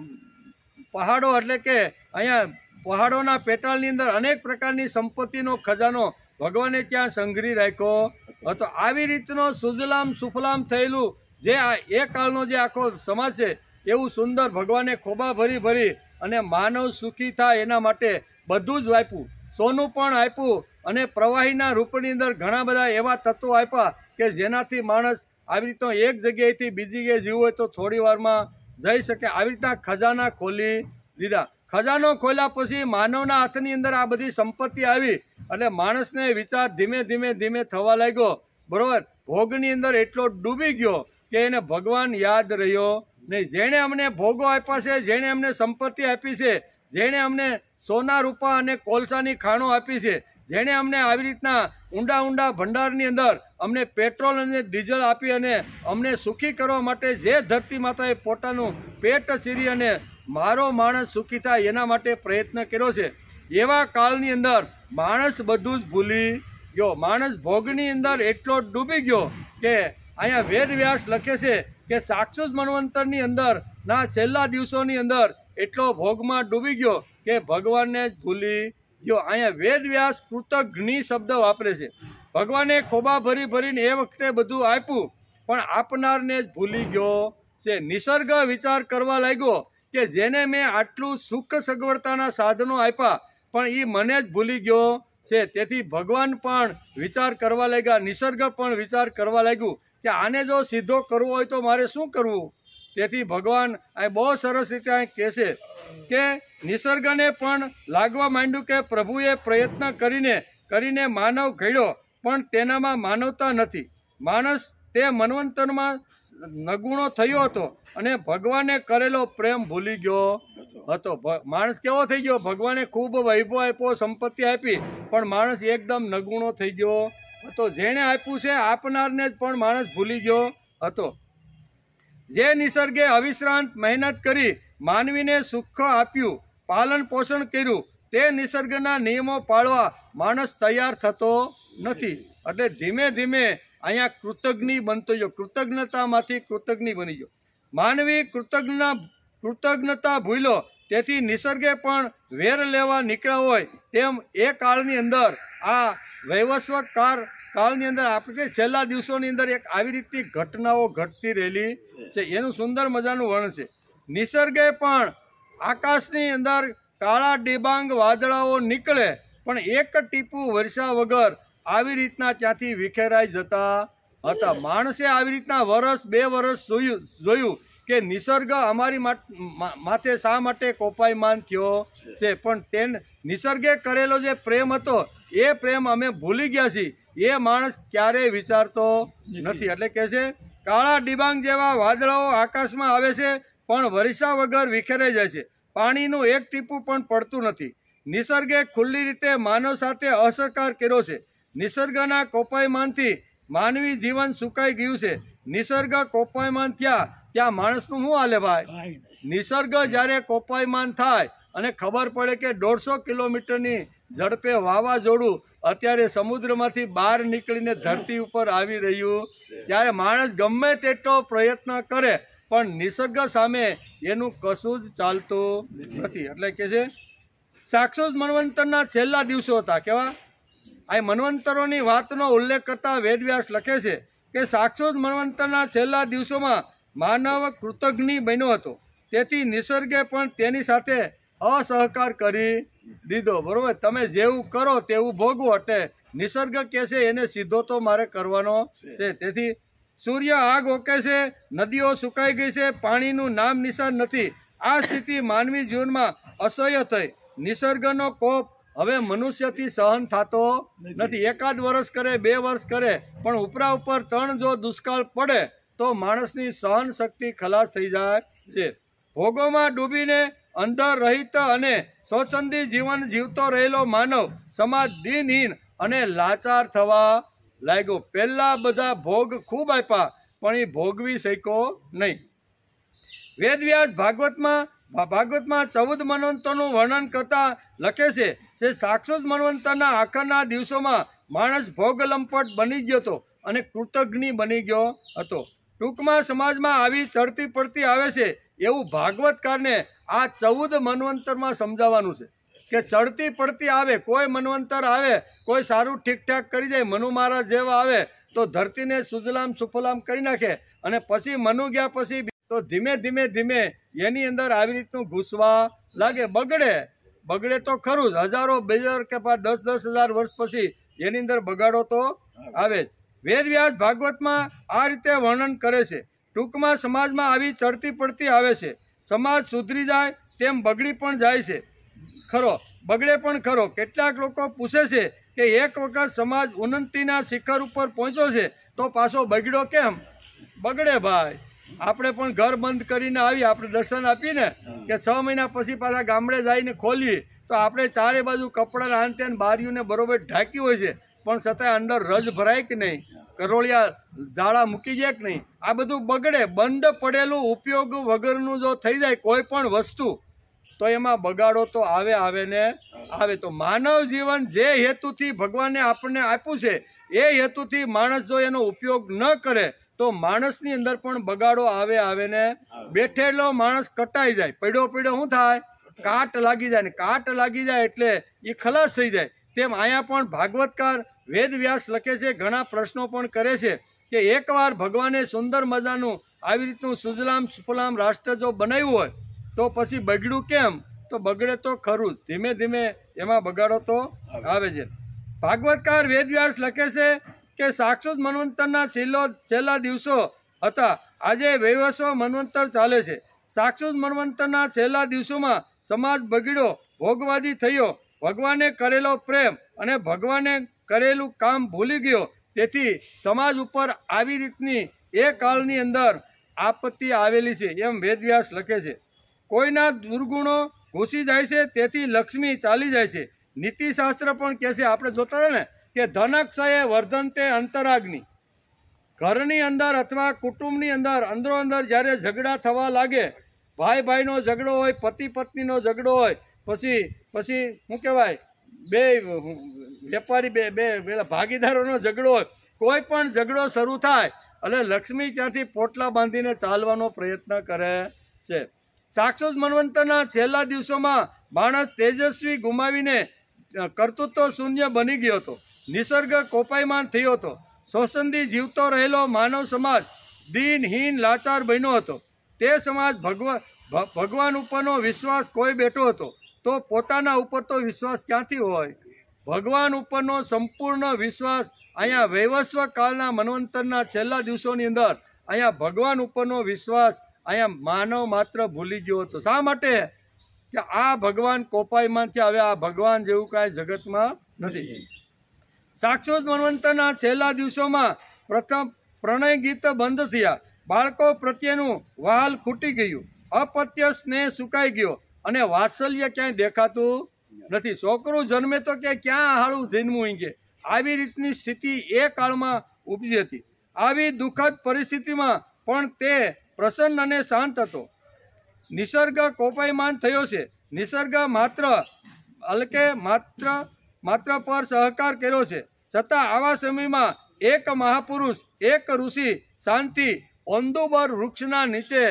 પહાડો એટલે કે અહીંયા પહાડોના પેટાળની અંદર અનેક પ્રકારની સંપત્તિનો ખજાનો ભગવાને ત્યાં સંગ્રહી રાખ્યો હતો. આવી રીતનો સુજલામ સુફલામ થયેલું જે આ એ કાળનો જે આખો સમાજ છે એવું સુંદર ભગવાને ખોબા ભરી અને માનવ સુખી થાય એના માટે બધું જ આપ્યું. સોનું પણ આપ્યું અને પ્રવાહીના રૂપની અંદર ઘણા બધા એવા તત્વો આપ્યા કે જેનાથી માણસ આવી રીતનો એક જગ્યાએથી બીજી જગ્યાએ જીવવું હોય તો થોડી વારમાં જઈ શકે. આવી રીતના ખજાના ખોલી દીધા. ખજાનો ખોલ્યા પછી માનવના હાથની અંદર આ બધી સંપત્તિ આવી એટલે માણસને વિચાર ધીમે થવા લાગ્યો. બરોબર ભોગની અંદર એટલો ડૂબી ગયો કે એને ભગવાન યાદ રહ્યો નહીં. જેણે અમને ભોગો આપ્યા છે, જેણે અમને સંપત્તિ આપી છે, જેણે અમને સોના રૂપા અને કોલસાની ખાણો આપી છે, જેણે અમને આવી રીતના ઊંડા ભંડારની અંદર અમને પેટ્રોલ અને ડીઝલ આપી અને અમને સુખી કરવા માટે જે ધરતી માતાએ પોતાનું પેટ ચીરી અને મારો માણસ સુખી થાય એના માટે પ્રયત્ન કર્યો છે. એવા કાળની અંદર માણસ બધું જ ભૂલી ગયો. માણસ ભોગની અંદર એટલો ડૂબી ગયો કે અહીંયા વેદ વ્યાસ લખે છે કે સાક્ષુત મન્વંતરની અંદર ના છેલ્લા દિવસોની અંદર એટલો ભોગમાં ડૂબી ગયો કે ભગવાનને જ ભૂલી ગયો. અહીંયા વેદ વ્યાસ કૃતજ્ઞ શબ્દ વાપરે છે. ભગવાને ખોબા ભરીને એ વખતે બધું આપ્યું પણ આપનારને જ ભૂલી ગયો છે. નિસર્ગ વિચાર કરવા લાગ્યો કે જેને મેં આટલું સુખ સગવડતાના સાધનો આપ્યા પણ એ મને જ ભૂલી ગયો છે. તેથી ભગવાન પણ વિચાર કરવા લાગ્યા, નિસર્ગ પણ વિચાર કરવા લાગ્યું કે આને જો સીધો કરવો હોય તો મારે શું કરવું. તેથી ભગવાન અહીં બહુ સરસ રીતે અહીં કહે છે કે નિસર્ગને પણ લાગવા માંડ્યું કે પ્રભુએ પ્રયત્ન કરીને માનવ ઘડ્યો, પણ તેનામાં માનવતા નથી. માણસ તે મન્વંતરમાં નગુણો થયો હતો અને ભગવાને કરેલો પ્રેમ ભૂલી ગયો હતો. માણસ કેવો થઈ ગયો? ભગવાને ખૂબ વૈભવ આપ્યો, સંપત્તિ આપી, પણ માણસ એકદમ નગુણો થઈ ગયો હતો. જેણે આપ્યું છે આપનારને જ પણ માણસ ભૂલી ગયો હતો. જે નિસર્ગે અવિશ્રાંત મહેનત કરી માનવીને સુખ આપ્યું, પાલન પોષણ કર્યું, તે નિસર્ગના નિયમો પાળવા માણસ તૈયાર થતો નથી. એટલે ધીમે ધીમે અહીંયા કૃતજ્ઞ બનતો ગયો, કૃતજ્ઞતામાંથી કૃતજ્ઞ બની ગયો. માનવી કૃતજ્ઞતા ભૂલ્યો, તેથી નિસર્ગે પણ વેર લેવા નીકળ્યા હોય તેમ એ કાળની અંદર, આ વૈવસ્વત કાળની અંદર આપણે છેલ્લા દિવસોની અંદર એક આવી રીતની ઘટનાઓ ઘટતી રહેલી છે. એનું સુંદર મજાનું વર્ણન છે. નિસર્ગે પણ આકાશની અંદર કાળા ડિબાંગ વાદળાઓ નીકળે, પણ એક ટીપું વર્ષા વગર આવી રીતના ત્યાંથી વિખેરાઈ જતા હતા. માણસે આવી રીતના વર્ષ 2 વર્ષ જોયું કે નિસર્ગ અમારી માથે શા માટે કોપાયમાન થયો છે, પણ નિસર્ગે કરેલો જે પ્રેમ હતો એ પ્રેમ અમે ભૂલી ગયા છીએ, એ માણસ ક્યારેય વિચારતો નથી. એટલે કે છે કાળા ડિબાંગ જેવા વાદળાઓ આકાશમાં આવે છે, પણ વર્ષા વગર વિખેરાઈ જાય છે. પાણીનું એક ટીપું પણ પડતું નથી. નિસર્ગે ખુલ્લી રીતે માનવ સાથે અસહકાર કર્યો છે. નિસર્ગના કોપાયમાનથી માનવી જીવન સુકાઈ ગયું છે. નિસર્ગ કોપાયમાન થયા ત્યાં માણસનું શું હાલે ભાઈ? નિસર્ગ જ્યારે કોપાયમાન થાય અને ખબર પડે કે 150 કિલોમીટરની ઝડપે વાવાઝોડું અત્યારે સમુદ્રમાંથી બહાર નીકળીને ધરતી ઉપર આવી રહ્યું, ત્યારે માણસ ગમે તેટલો પ્રયત્ન કરે પણ નિસર્ગ સામે એનું કશું જ ચાલતું નથી. એટલે કે છે સાક્ષાત મન્વંતરના છેલ્લા દિવસો હતા. કેવા? આ મન્વંતરોની વાતનો ઉલ્લેખ કરતા વેદવ્યાસ લખે છે કે સાક્ષાત મન્વંતરના છેલ્લા દિવસોમાં માનવ કૃતજ્ઞ બન્યો હતો, તેથી નિસર્ગે પણ તેની સાથે અસહકાર કરી દીધો. બરોબર? તમે જેવું કરો તેવું ભોગવો. એટલે નિસર્ગ કહે છે એને સીધો તો મારે કરવાનો છે. તેથી સૂર્ય આગ ઓકે છે, નદીઓ સુકાઈ ગઈ છે, પાણીનું નામ નિશાન નથી. આ સ્થિતિ માનવી જીવનમાં અસહ્ય થઈ. નિસર્ગનો કોપ હવે મનુષ્યથી સહન થતો નથી. 1 વર્ષ કરે, 2 વર્ષ કરે, પણ ઉપરા ઉપર 3 જો દુષ્કાળ પડે તો માણસની સહન શક્તિ ખલાસ થઈ જાય છે. ભોગોમાં ડૂબીને અંધર રહિત અને સ્વચ્છંદી જીવન જીવતો રહેલો માનવ સમાજ દિનહીન અને લાચાર થવા લાગ્યો. પહેલા બધા ભોગ ખૂબ આપ્યા, પણ એ ભોગવી શક્યો નહીં. વેદવ્યાસ ભાગવતમાં 14 મન્વંતરનું વર્ણન કરતા લખે છે કે સાક્ષાત મન્વંતરના આખરના દિવસોમાં માણસ ભોગલંપટ બની ગયો હતો અને કૃતજ્ઞ બની ગયો હતો. ટૂંકમાં સમાજમાં આવી ચડતી પડતી આવે છે એવું ભાગવતકારને આ 14 મન્વંતરમાં સમજાવવાનું છે કે ચડતી પડતી આવે, કોઈ મન્વંતર આવે, કોઈ સારું ઠીકઠાક કરી જાય, મનુ મહારાજ જેવા આવે તો ધરતીને સુજલામ સુફલામ કરી નાખે, અને પછી મનુ ગયા પછી તો ધીમે ધીમે એની અંદર આવી રીતનું ઘૂસવા લાગે. બગડે તો ખરું જ, હજારો 2,000 કે 10,000 વર્ષ પછી એની અંદર બગાડો તો આવે જ. વેદવ્યાસ ભાગવતમાં આ રીતે વર્ણન કરે છે. ટૂંકમાં સમાજમાં આવી ચડતી પડતી આવે છે. સમાજ સુધરી જાય તેમ બગડી પણ જાય છે ખરો, બગડે પણ ખરો. કેટલાક લોકો પૂછે છે કે એક વખત સમાજ ઉન્નતિના શિખર ઉપર પહોંચ્યો છે તો પાછો બગડ્યો કેમ? બગડે ભાઈ. આપણે પણ ઘર બંધ કરીને આવી, આપણે દર્શન આપીને કે 6 મહિના પછી પાછા ગામડે જઈને ખોલીએ તો આપણે ચારે બાજુ કપડાં આંતે બારીઓને બરોબર ઢાંકી હોય છે, પણ છતાંય અંદર રજ ભરાય કે નહીં, કરોળિયા જાળા મૂકી જાય કે નહીં, આ બધું બગડે. બંધ પડેલું ઉપયોગ વગરનું જો થઈ જાય કોઈ પણ વસ્તુ તો એમાં બગાડો તો આવે ને આવે. તો માનવ જીવન જે હેતુથી ભગવાને આપણને આપ્યું છે એ હેતુથી માણસ જો એનો ઉપયોગ ન કરે તો માણસની અંદર પણ બગાડો આવે ને. બેઠેલો માણસ કટાઈ જાય, પડ્યો શું થાય? કાટ લાગી જાય, ને કાટ લાગી જાય એટલે એ ખલાસ થઈ જાય. તેમ અહીંયા પણ ભાગવતકાર વેદવ્યાસ લખે છે, ઘણા પ્રશ્નો પણ કરે છે કે એકવાર ભગવાને સુંદર મજાનું આવી રીતનું સુજલામ સુફલામ રાષ્ટ્ર જો બનાવ્યું હોય તો પછી બગડ્યું કેમ? તો બગડે તો ખરું જ, ધીમે એમાં બગાડો તો આવે છે. ભાગવતકાર વેદવ્યાસ લખે છે કે સાક્ષાત મન્વંતરના છેલ્લા દિવસો હતા આજે વૈવસ્વ મન્વંતર ચાલે છે. સાક્ષુત મન્વંતરના છેલ્લા દિવસોમાં સમાજ બગડ્યો, ભોગવાદી થયો, ભગવાને કરેલો પ્રેમ અને ભગવાને કરેલું કામ ભૂલી ગયો. તેથી સમાજ ઉપર આવી રીતની એ કાળની અંદર આપત્તિ આવેલી છે એમ વેદવ્યાસ લખે છે. કોઈના દુર્ગુણો ઘૂસી જાય છે, તેથી લક્ષ્મી ચાલી જાય છે. નીતિશાસ્ત્ર પણ કહે છે, આપણે જોતા હતા ને કે ધનક્ષયે વર્ધનતે અંતરાગ્નિ. ઘરની અંદર અથવા કુટુંબની અંદર અંદરો અંદર જ્યારે ઝઘડા થવા લાગે, ભાઈ ભાઈનો ઝઘડો હોય, પતિ પત્નીનો ઝઘડો હોય, પછી શું કહેવાય, બે વેપારી બે ભાગીદારોનો ઝઘડો હોય, કોઈ પણ ઝઘડો શરૂ થાય એટલે લક્ષ્મી ત્યાંથી પોટલા બાંધીને ચાલવાનો પ્રયત્ન કરે છે. સાક્ષુત મન્વંતરના છેલ્લા દિવસોમાં માણસ તેજસ્વી ગુમાવીને કર્તૃત્વ શૂન્ય બની ગયો હતો. નિસર્ગ કોપાયમાન થયો હતો. શોષણથી જીવતો રહેલો માનવ સમાજ દીનહીન લાચાર બન્યો હતો. તે સમાજ ભગવાન ઉપરનો વિશ્વાસ કોઈ બેઠો હતો, તો પોતાના ઉપર તો વિશ્વાસ ક્યાંથી હોય? ભગવાન ઉપરનો સંપૂર્ણ વિશ્વાસ અહીંયા વૈવસ્વ કાળના મન્વંતરના છેલ્લા દિવસોની અંદર અહીંયા ભગવાન ઉપરનો વિશ્વાસ અહીંયા માનવ માત્ર ભૂલી ગયો હતો. શા માટે? કે આ ભગવાન કોપાયમાન છે. હવે આ ભગવાન જેવું કાંઈ જગતમાં નથી. સાક્ષુત મન્વંતરના છેલ્લા દિવસોમાં પ્રથમ પ્રણય ગીત બંધ થયા. બાળકો પ્રત્યેનું વહાલ ખૂટી ગયું. અપત્ય સ્નેહ સુકાઈ ગયો અને વાત્સલ્ય ક્યાંય દેખાતું નથી. છોકરું જન્મે તો કે ક્યાં હાળું જન્મવું કે આવી રીતની સ્થિતિ એ કાળમાં ઉપજી હતી. આવી દુઃખદ પરિસ્થિતિમાં પણ તે પ્રસન્ન અને શાંત હતો. નિસર્ગ કોપાયમાન થયો છે. નિસર્ગ માત્ર પર સહકાર કર્યો છે. છતાં આવા સમયમાં એક મહાપુરુષ, એક ઋષિ શાંતિ ઓંદુબર વૃક્ષના નીચે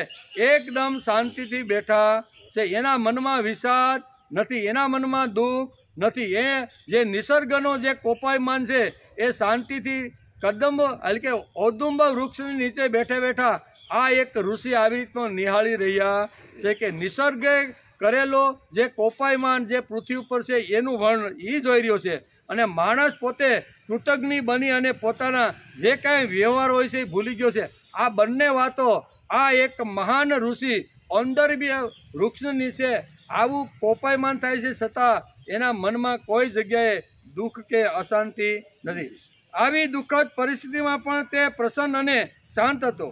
એકદમ શાંતિથી બેઠા છે. એના મનમાં વિષાદ નથી, એના મનમાં દુઃખ નથી. એ જે નિસર્ગનો જે કોપાયમાન છે એ શાંતિથી કદંબ એટલે કે ઔદુંબ વૃક્ષની નીચે બેઠા બેઠા આ એક ઋષિ આવી રીતનો નિહાળી રહ્યા છે કે નિસર્ગે કરેલો જે કોપાયમાન જે પૃથ્વી ઉપર છે એનું વર્ણન એ જોઈ રહ્યો છે. અને માણસ પોતે કૃતજ્ઞ બની અને પોતાના જે કાંઈ વ્યવહાર હોય છે એ ભૂલી ગયો છે. આ બંને વાતો આ એક મહાન ઋષિ અંદર બી વૃક્ષ નીચે આવું કોપાયમાન થાય છે, છતાં એના મનમાં કોઈ જગ્યાએ દુઃખ કે અશાંતિ નથી. આવી દુઃખદ પરિસ્થિતિમાં પણ તે પ્રસન્ન અને શાંત હતો.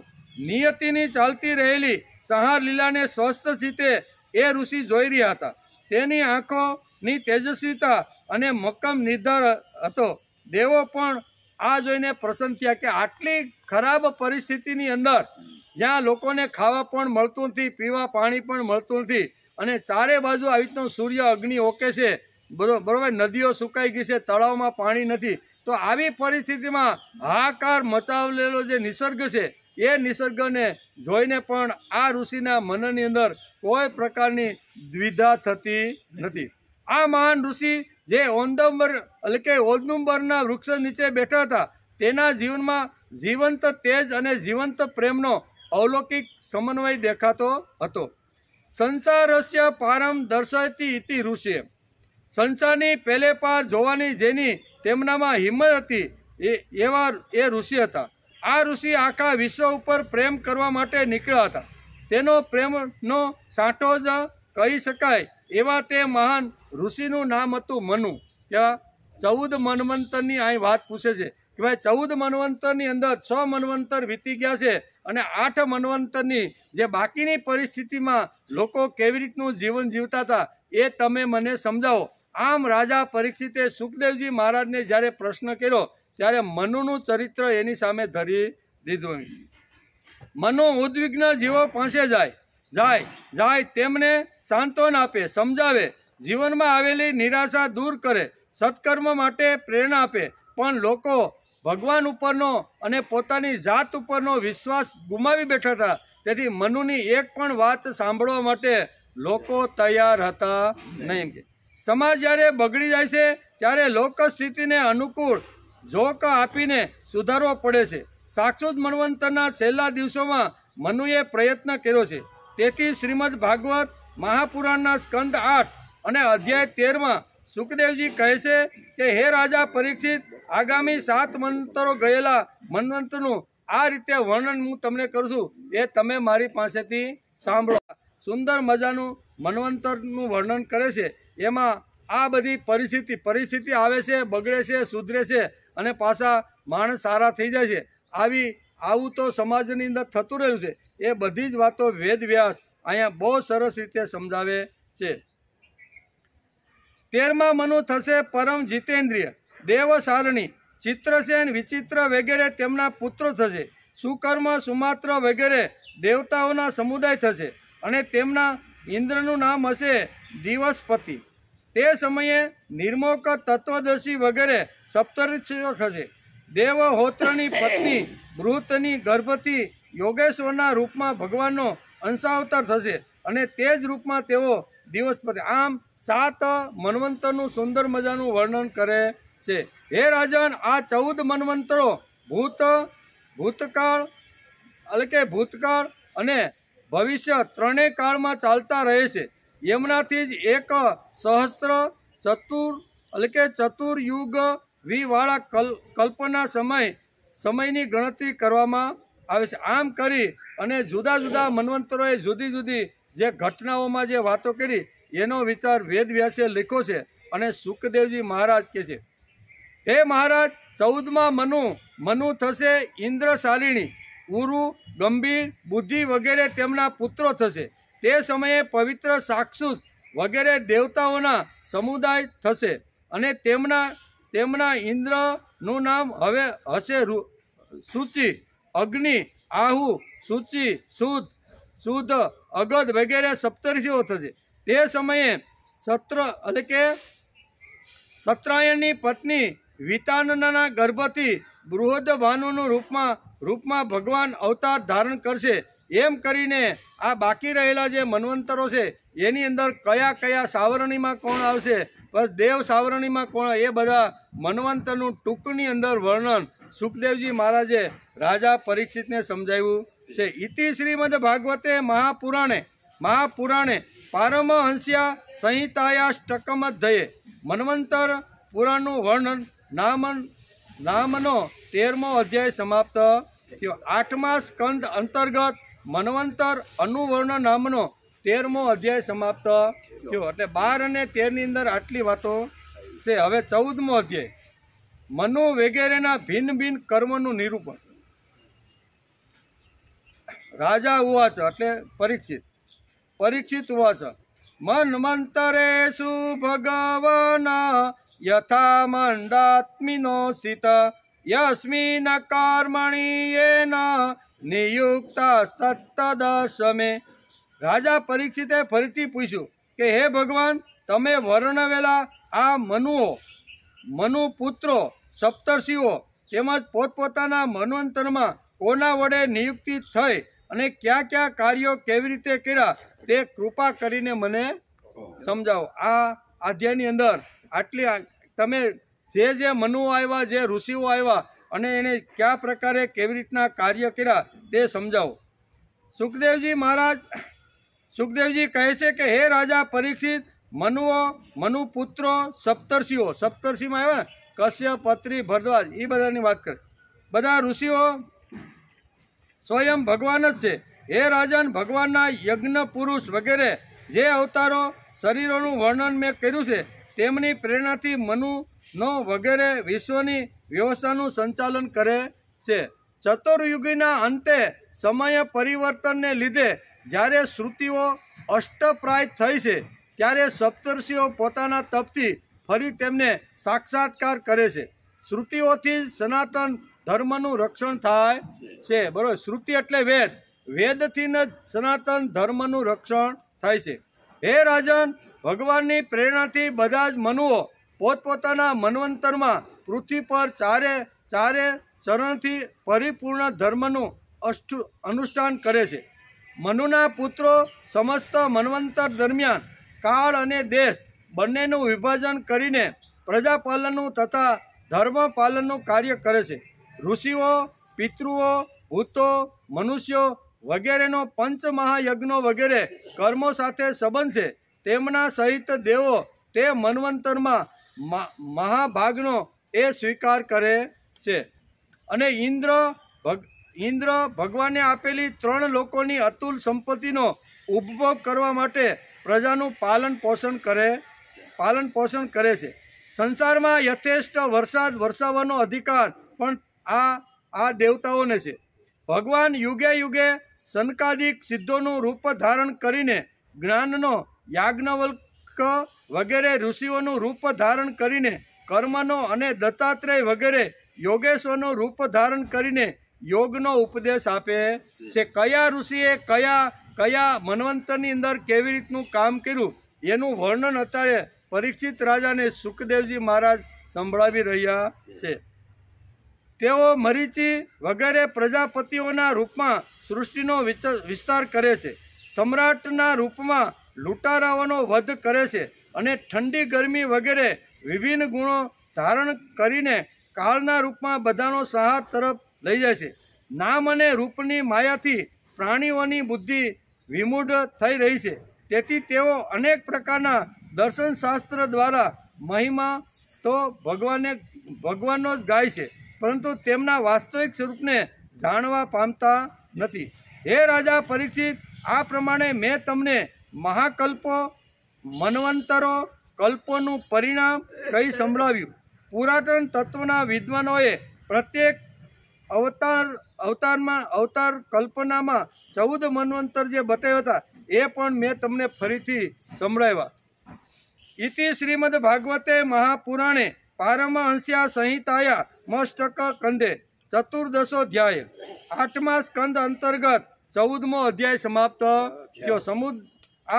નિયતિની ચાલતી રહેલી સંહાર લીલાને સ્વસ્થ રીતે એ ઋષિ જોઈ રહ્યા હતા. તેની આંખોની તેજસ્વીતા અને મક્કમ નિર્ધાર હતો. દેવો પણ આ જોઈને પ્રસન્ન થયા કે આટલી ખરાબ પરિસ્થિતિની અંદર જ્યાં લોકોને ખાવા પણ મળતું નથી, પીવા પાણી પણ મળતું નથી અને ચારે બાજુ આવી રીતનો સૂર્ય અગ્નિ ઓકે છે, બરોબર, નદીઓ સુકાઈ ગઈ છે, તળાવમાં પાણી નથી, તો આવી પરિસ્થિતિમાં હાહાકાર મચાવેલો જે નિસર્ગ છે એ નિસર્ગને જોઈને પણ આ ઋષિના મનની અંદર કોઈ પ્રકારની દ્વિધા થતી નથી. આ મહાન ઋષિ જે ઔદુંબરના વૃક્ષ નીચે બેઠા હતા તેના જીવનમાં જીવંત તેજ અને જીવંત પ્રેમનો અલૌકિક સમન્વય દેખાતો હતો. સંસારસ્ય પારમ દર્શયતી ઇતિ ઋષિ. સંસારની પહેલે પાર જોવાની જેની તેમનામાં હિંમત હતી એવા એ ઋષિ હતા. આ ઋષિ આખા વિશ્વ ઉપર પ્રેમ કરવા માટે નીકળ્યા હતા. તેનો પ્રેમનો સાંઠો જ કહી શકાય એવા તે મહાન ઋષિનું નામ હતું મનુ. કેવા 14 મન્વંતરની અહીં વાત પૂછે છે કે ભાઈ 14 મન્વંતરની અંદર 6 મન્વંતર વીતી ગયા છે અને 8 મન્વંતરની જે બાકીની પરિસ્થિતિમાં લોકો કેવી રીતનું જીવન જીવતા હતા એ તમે મને સમજાવો. આમ રાજા પરીક્ષિતે સુખદેવજી મહારાજને જ્યારે પ્રશ્ન કર્યો ત્યારે મનુનું ચરિત્ર એની સામે ધરી દીધું. મનુ ઉદ્વિગ્ન જીવો પાસે જાય તેમને સાંત્વના આપે, સમજાવે, જીવનમાં આવેલી નિરાશા દૂર કરે, સત્કર્મ માટે પ્રેરણા આપે. પણ લોકો ભગવાન ઉપરનો અને પોતાની જાત ઉપરનો વિશ્વાસ ગુમાવી બેઠા હતા. તેથી મનુની એક પણ વાત સાંભળવા માટે લોકો તૈયાર હતા નહીં. સમાજ જ્યારે બગડી જાય છે ત્યારે લોક સ્થિતિને અનુકૂળ જોક આપીને સુધારવો પડે છે. સાક્ષુત મન્વંતરના છેલ્લા દિવસોમાં મનુએ પ્રયત્ન કર્યો છે. તેથી શ્રીમદ ભાગવત મહાપુરાણના સ્કંદ 8 અને અધ્યાય 13માં સુખદેવજી કહે છે કે હે રાજા પરીક્ષિત, આગામી 7 મન્વંતરો ગયેલા મન્વંતરનું આ રીતે વર્ણન હું તમને કરું છું એ તમે મારી પાસેથી સાંભળો. સુંદર મજાનું મન્વંતરનું વર્ણન કરે છે. એમાં આ બધી પરિસ્થિતિ આવે છે, બગડે છે, સુધરે છે અને પાછા માણસ સારા થઈ જાય છે. આવું તો સમાજની અંદર થતું રહ્યું છે. એ બધી જ વાતો વેદ વ્યાસ અહીંયા બહુ સરસ રીતે સમજાવે છે. 13મા મનુ થશે પરમ જીતેન્દ્રિય, દેવસારણી, ચિત્રસેન, વિચિત્ર વગેરે તેમના પુત્રો થશે. સુકર્મ, સુમાત્ર વગેરે દેવતાઓના સમુદાય થશે અને તેમના ઇન્દ્રનું નામ હશે દિવસપતિ. તે સમયે નિર્મોક, તત્વદર્શી વગેરે સપ્તર્ષિઓ થશે. દેવહોત્રની પત્ની બૃહતની ગર્ભથી યોગેશ્વરના રૂપમાં ભગવાનનો અંશાવતાર થશે અને તે જ રૂપમાં તેઓ દિવસપતિ. આમ 7 મન્વંતરનું સુંદર મજાનું વર્ણન કરે છે. હે રાજન, આ 14 મન્વંતરો ભૂતકાળ અને ભવિષ્ય ત્રણેય કાળમાં ચાલતા રહે છે. એમનાથી જ એક સહસ્ત્ર ચતુર્યુગ વાળા કલ્પના સમયની ગણતરી કરવામાં આવે છે. આમ કરી અને જુદા જુદા મન્વંતરોએ જુદી જુદી જે ઘટનાઓમાં જે વાતો કરી એનો વિચાર વેદવ્યાસે લખ્યો છે. અને સુખદેવજી મહારાજ કહે છે, હે મહારાજ, 14મા મનુ થશે ઇન્દ્રશાલિણી, ઉરુ, ગંભીર, બુદ્ધિ વગેરે તેમના પુત્રો થશે. તે સમયે પવિત્ર સાક્ષુષ વગેરે દેવતાઓના સમુદાય થશે અને તેમના ઇન્દ્રનું નામ હવે હશે સૂચિ, અગ્નિ, આહુ, સૂચિ, શુદ્ધ, અગધ વગેરે સપ્તર્ષિઓ થશે. તે સમયે સત્રાયણની પત્ની વિતાનના ગર્ભથી બૃહદ ભાનુનું રૂપમાં ભગવાન અવતાર ધારણ કરશે. એમ કરીને આ બાકી રહેલા જે મન્વંતરો છે એની અંદર કયા સાવરણીમાં કોણ આવશે, બસ દેવ સાવરણીમાં કોણ, એ બધા મન્વંતરનું ટૂંકની અંદર વર્ણન સુખદેવજી મહારાજે રાજા પરીક્ષિતને સમજાવ્યું છે. ઇતિ શ્રીમદ ભાગવતે મહાપુરાણે પારમહંસ્યા સંહિતાયાષ્ટકમધ્યે મન્વંતર પુરાણનું વર્ણન નામનો 13મો અધ્યાય સમાપ્ત થયો. 8મા સ્કંદ અંતર્ગત મન્વંતર અનુવર્ણ નામનો 13મો અધ્યાય સમાપ્ત થયો. એટલે 12 અને 13 ની અંદર આટલી વાતો છે. હવે 14મો અધ્યાય મનુ વગેરેના ભિન્ન કર્મનું નિરૂપણ. રાજા ઉવાચ, એટલે પરીક્ષિત ઉવાચ, મન્વંતરેષુ ભગવાના યથા મંદાત્મિનો સ્થિત યસ્મિન કર્મણિ યેન નિયુક્તા સત્તદશમે. રાજા પરીક્ષિતે ફરીથી પૂછ્યું કે હે ભગવાન, તમે વર્ણવેલા આ મનુ પુત્રો સપ્તર્ષિઓ તેમજ પોતપોતાના મન્વંતરમાં કોના વડે નિયુક્તિ થઈ અને કયા કાર્યો કેવી રીતે કર્યા તે કૃપા કરીને મને સમજાવો. આ અધ્યાયની અંદર આટલી તમે જે મનુઓ આવ્યા, જે ઋષિઓ આવ્યા અને એને કયા પ્રકારે કેવી રીતના કાર્ય કર્યા તે સમજાવો. સુખદેવજી કહે છે કે હે રાજા પરીક્ષિત, મનુપુત્રો સપ્તર્ષિમાં આવ્યા ને, કશ્યપ, અત્રિ, ભરદ્વાજ, એ બધાની વાત કરે. બધા ઋષિઓ સ્વયં ભગવાન જ છે. હે રાજન, ભગવાનના યજ્ઞ પુરુષ વગેરે જે અવતારો શરીરોનું વર્ણન મેં કર્યું છે તેમની પ્રેરણાથી મનુનો વગેરે વિશ્વની વ્યવસ્થાનું સંચાલન કરે છે. ચતુર્યુગીના અંતે સમય પરિવર્તનને લીધે જ્યારે શ્રુતિઓ અષ્ટપ્રાય થઈ છે ત્યારે સપ્તર્ષિઓ પોતાના તપથી ફરી તેમને સાક્ષાત્કાર કરે છે. શ્રુતિઓથી સનાતન ધર્મનું રક્ષણ થાય છે. બરોબર, શ્રુતિ એટલે વેદથી જ સનાતન ધર્મનું રક્ષણ થાય છે. હે રાજન, ભગવાનની પ્રેરણાથી બધા જ મનુઓ પોતપોતાના મન્વંતરમાં પૃથ્વી પર ચારે ચરણથી પરિપૂર્ણ ધર્મનું અનુષ્ઠાન કરે છે. મનુના પુત્રો સમસ્ત મન્વંતર દરમિયાન કાળ અને દેશ બંનેનું વિભાજન કરીને પ્રજાપાલનનું તથા ધર્મપાલનનું કાર્ય કરે છે. ઋષિઓ, પિતૃઓ, ભૂતો, મનુષ્યો વગેરેનો પંચમહાયજ્ઞો વગેરે કર્મો સાથે સંબંધ છે. તેમના સહિત દેવો તે મન્વંતરમાં મહાભાગનો એ સ્વીકાર કરે છે. અને ઇન્દ્ર ભગવાને આપેલી 3 લોકોની અતુલ સંપત્તિનો ઉપભોગ કરવા માટે પ્રજાનું પાલન પોષણ કરે છે. સંસારમાં યથેષ્ટ વરસાદ વરસાવવાનો અધિકાર પણ આ દેવતાઓને છે. ભગવાન યુગે યુગે સનકાદિક સિદ્ધોનું રૂપ ધારણ કરીને જ્ઞાનનો યાજ્ઞવલ્ક વગેરે ઋષિઓનું રૂપ ધારણ કરીને કર્મનો અને દત્તાત્રેય વગેરે યોગેશ્વરનું રૂપ ધારણ કરીને યોગનો ઉપદેશ આપે છે. કયા ઋષિએ કયા મન્વંતરની અંદર કેવી રીતનું કામ કર્યું એનું વર્ણન અત્યારે પરીક્ષિત રાજાને સુખદેવજી મહારાજ સંભળાવી રહ્યા છે. તેઓ મરીચી વગેરે પ્રજાપતિઓના રૂપમાં સૃષ્ટિનો વિસ્તાર કરે છે. સમ્રાટના રૂપમાં લૂંટારાઓનો વધ કરે છે અને ઠંડી ગરમી વગેરે વિભિન્ન ગુણો ધારણ કરીને કાળના રૂપમાં બધાનો સહાર તરફ લઈ જાય છે. નામ અને રૂપની માયાથી પ્રાણીઓની બુદ્ધિ વિમૂઢ થઈ રહી છે. તેથી તેઓ અનેક પ્રકારના દર્શન શાસ્ત્ર દ્વારા મહિમા તો ભગવાનનો જ ગાય છે, પરંતુ તેમના વાસ્તવિક સ્વરૂપને જાણવા પામતા નથી. હે રાજા પરીક્ષિત, આ પ્રમાણે મેં તમને મહાકલ્પો મન્વંતરો કલ્પોનું પરિણામ કહી સંભળાવ્યું. પુરાતન તત્વના વિદ્વાનોએ પ્રત્યેક અવતાર કલ્પનામાં 14 મન્વંતર જે બતાવ્યા હતા એ પણ મેં તમને ફરીથી સંભળાવ્યા. ઇતિ શ્રીમદ ભાગવતે મહાપુરાણે પારમહંસ્યા સંહિતાયા મષ્ટક કંદે ચતુર્દશોધ્યાય 8મા સ્કંદ અંતર્ગત 14મો અધ્યાય સમાપ્ત થયો.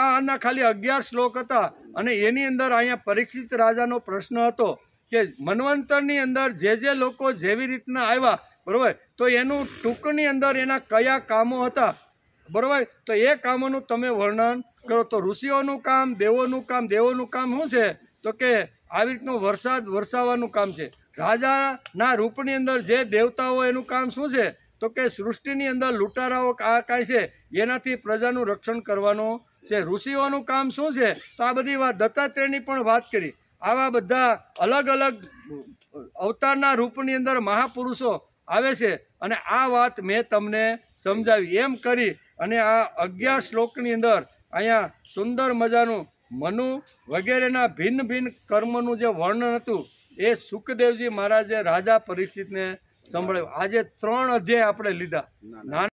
આના ખાલી 11 શ્લોક હતા અને એની અંદર અહીંયા પરીક્ષિત રાજાનો પ્રશ્ન હતો કે મન્વંતરની અંદર જે લોકો જેવી રીતના આવ્યા, બરોબર, તો એનું ટૂંકની અંદર એના કયા કામો હતા, બરોબર, તો એ કામોનું તમે વર્ણન કરો. તો ઋષિઓનું કામ, દેવોનું કામ શું છે? તો કે આવી રીતનું વરસાદ વરસાવવાનું કામ છે. રાજાના રૂપની અંદર જે દેવતાઓ એનું કામ શું છે? તો કે સૃષ્ટિની અંદર લૂંટારાઓ આ કાંઈ છે એનાથી પ્રજાનું રક્ષણ કરવાનું છે. ઋષિઓનું કામ શું છે? તો આ બધી વાત દત્તાત્રેયની પણ વાત કરી. આવા બધા અલગ અલગ અવતારના રૂપની અંદર મહાપુરુષો આવે છે અને આ વાત મેં તમને સમજાવી. એમ કરી અને આ 11 શ્લોકની અંદર અહીંયા સુંદર મજાનું મનુ વગેરેના ભિન્ન ભિન્ન કર્મનું જે વર્ણન હતું એ સુખદેવજી મહારાજે રાજા પરીક્ષિતને સંભળાવ્યું. આજે 3 અધ્યાય આપણે લીધા.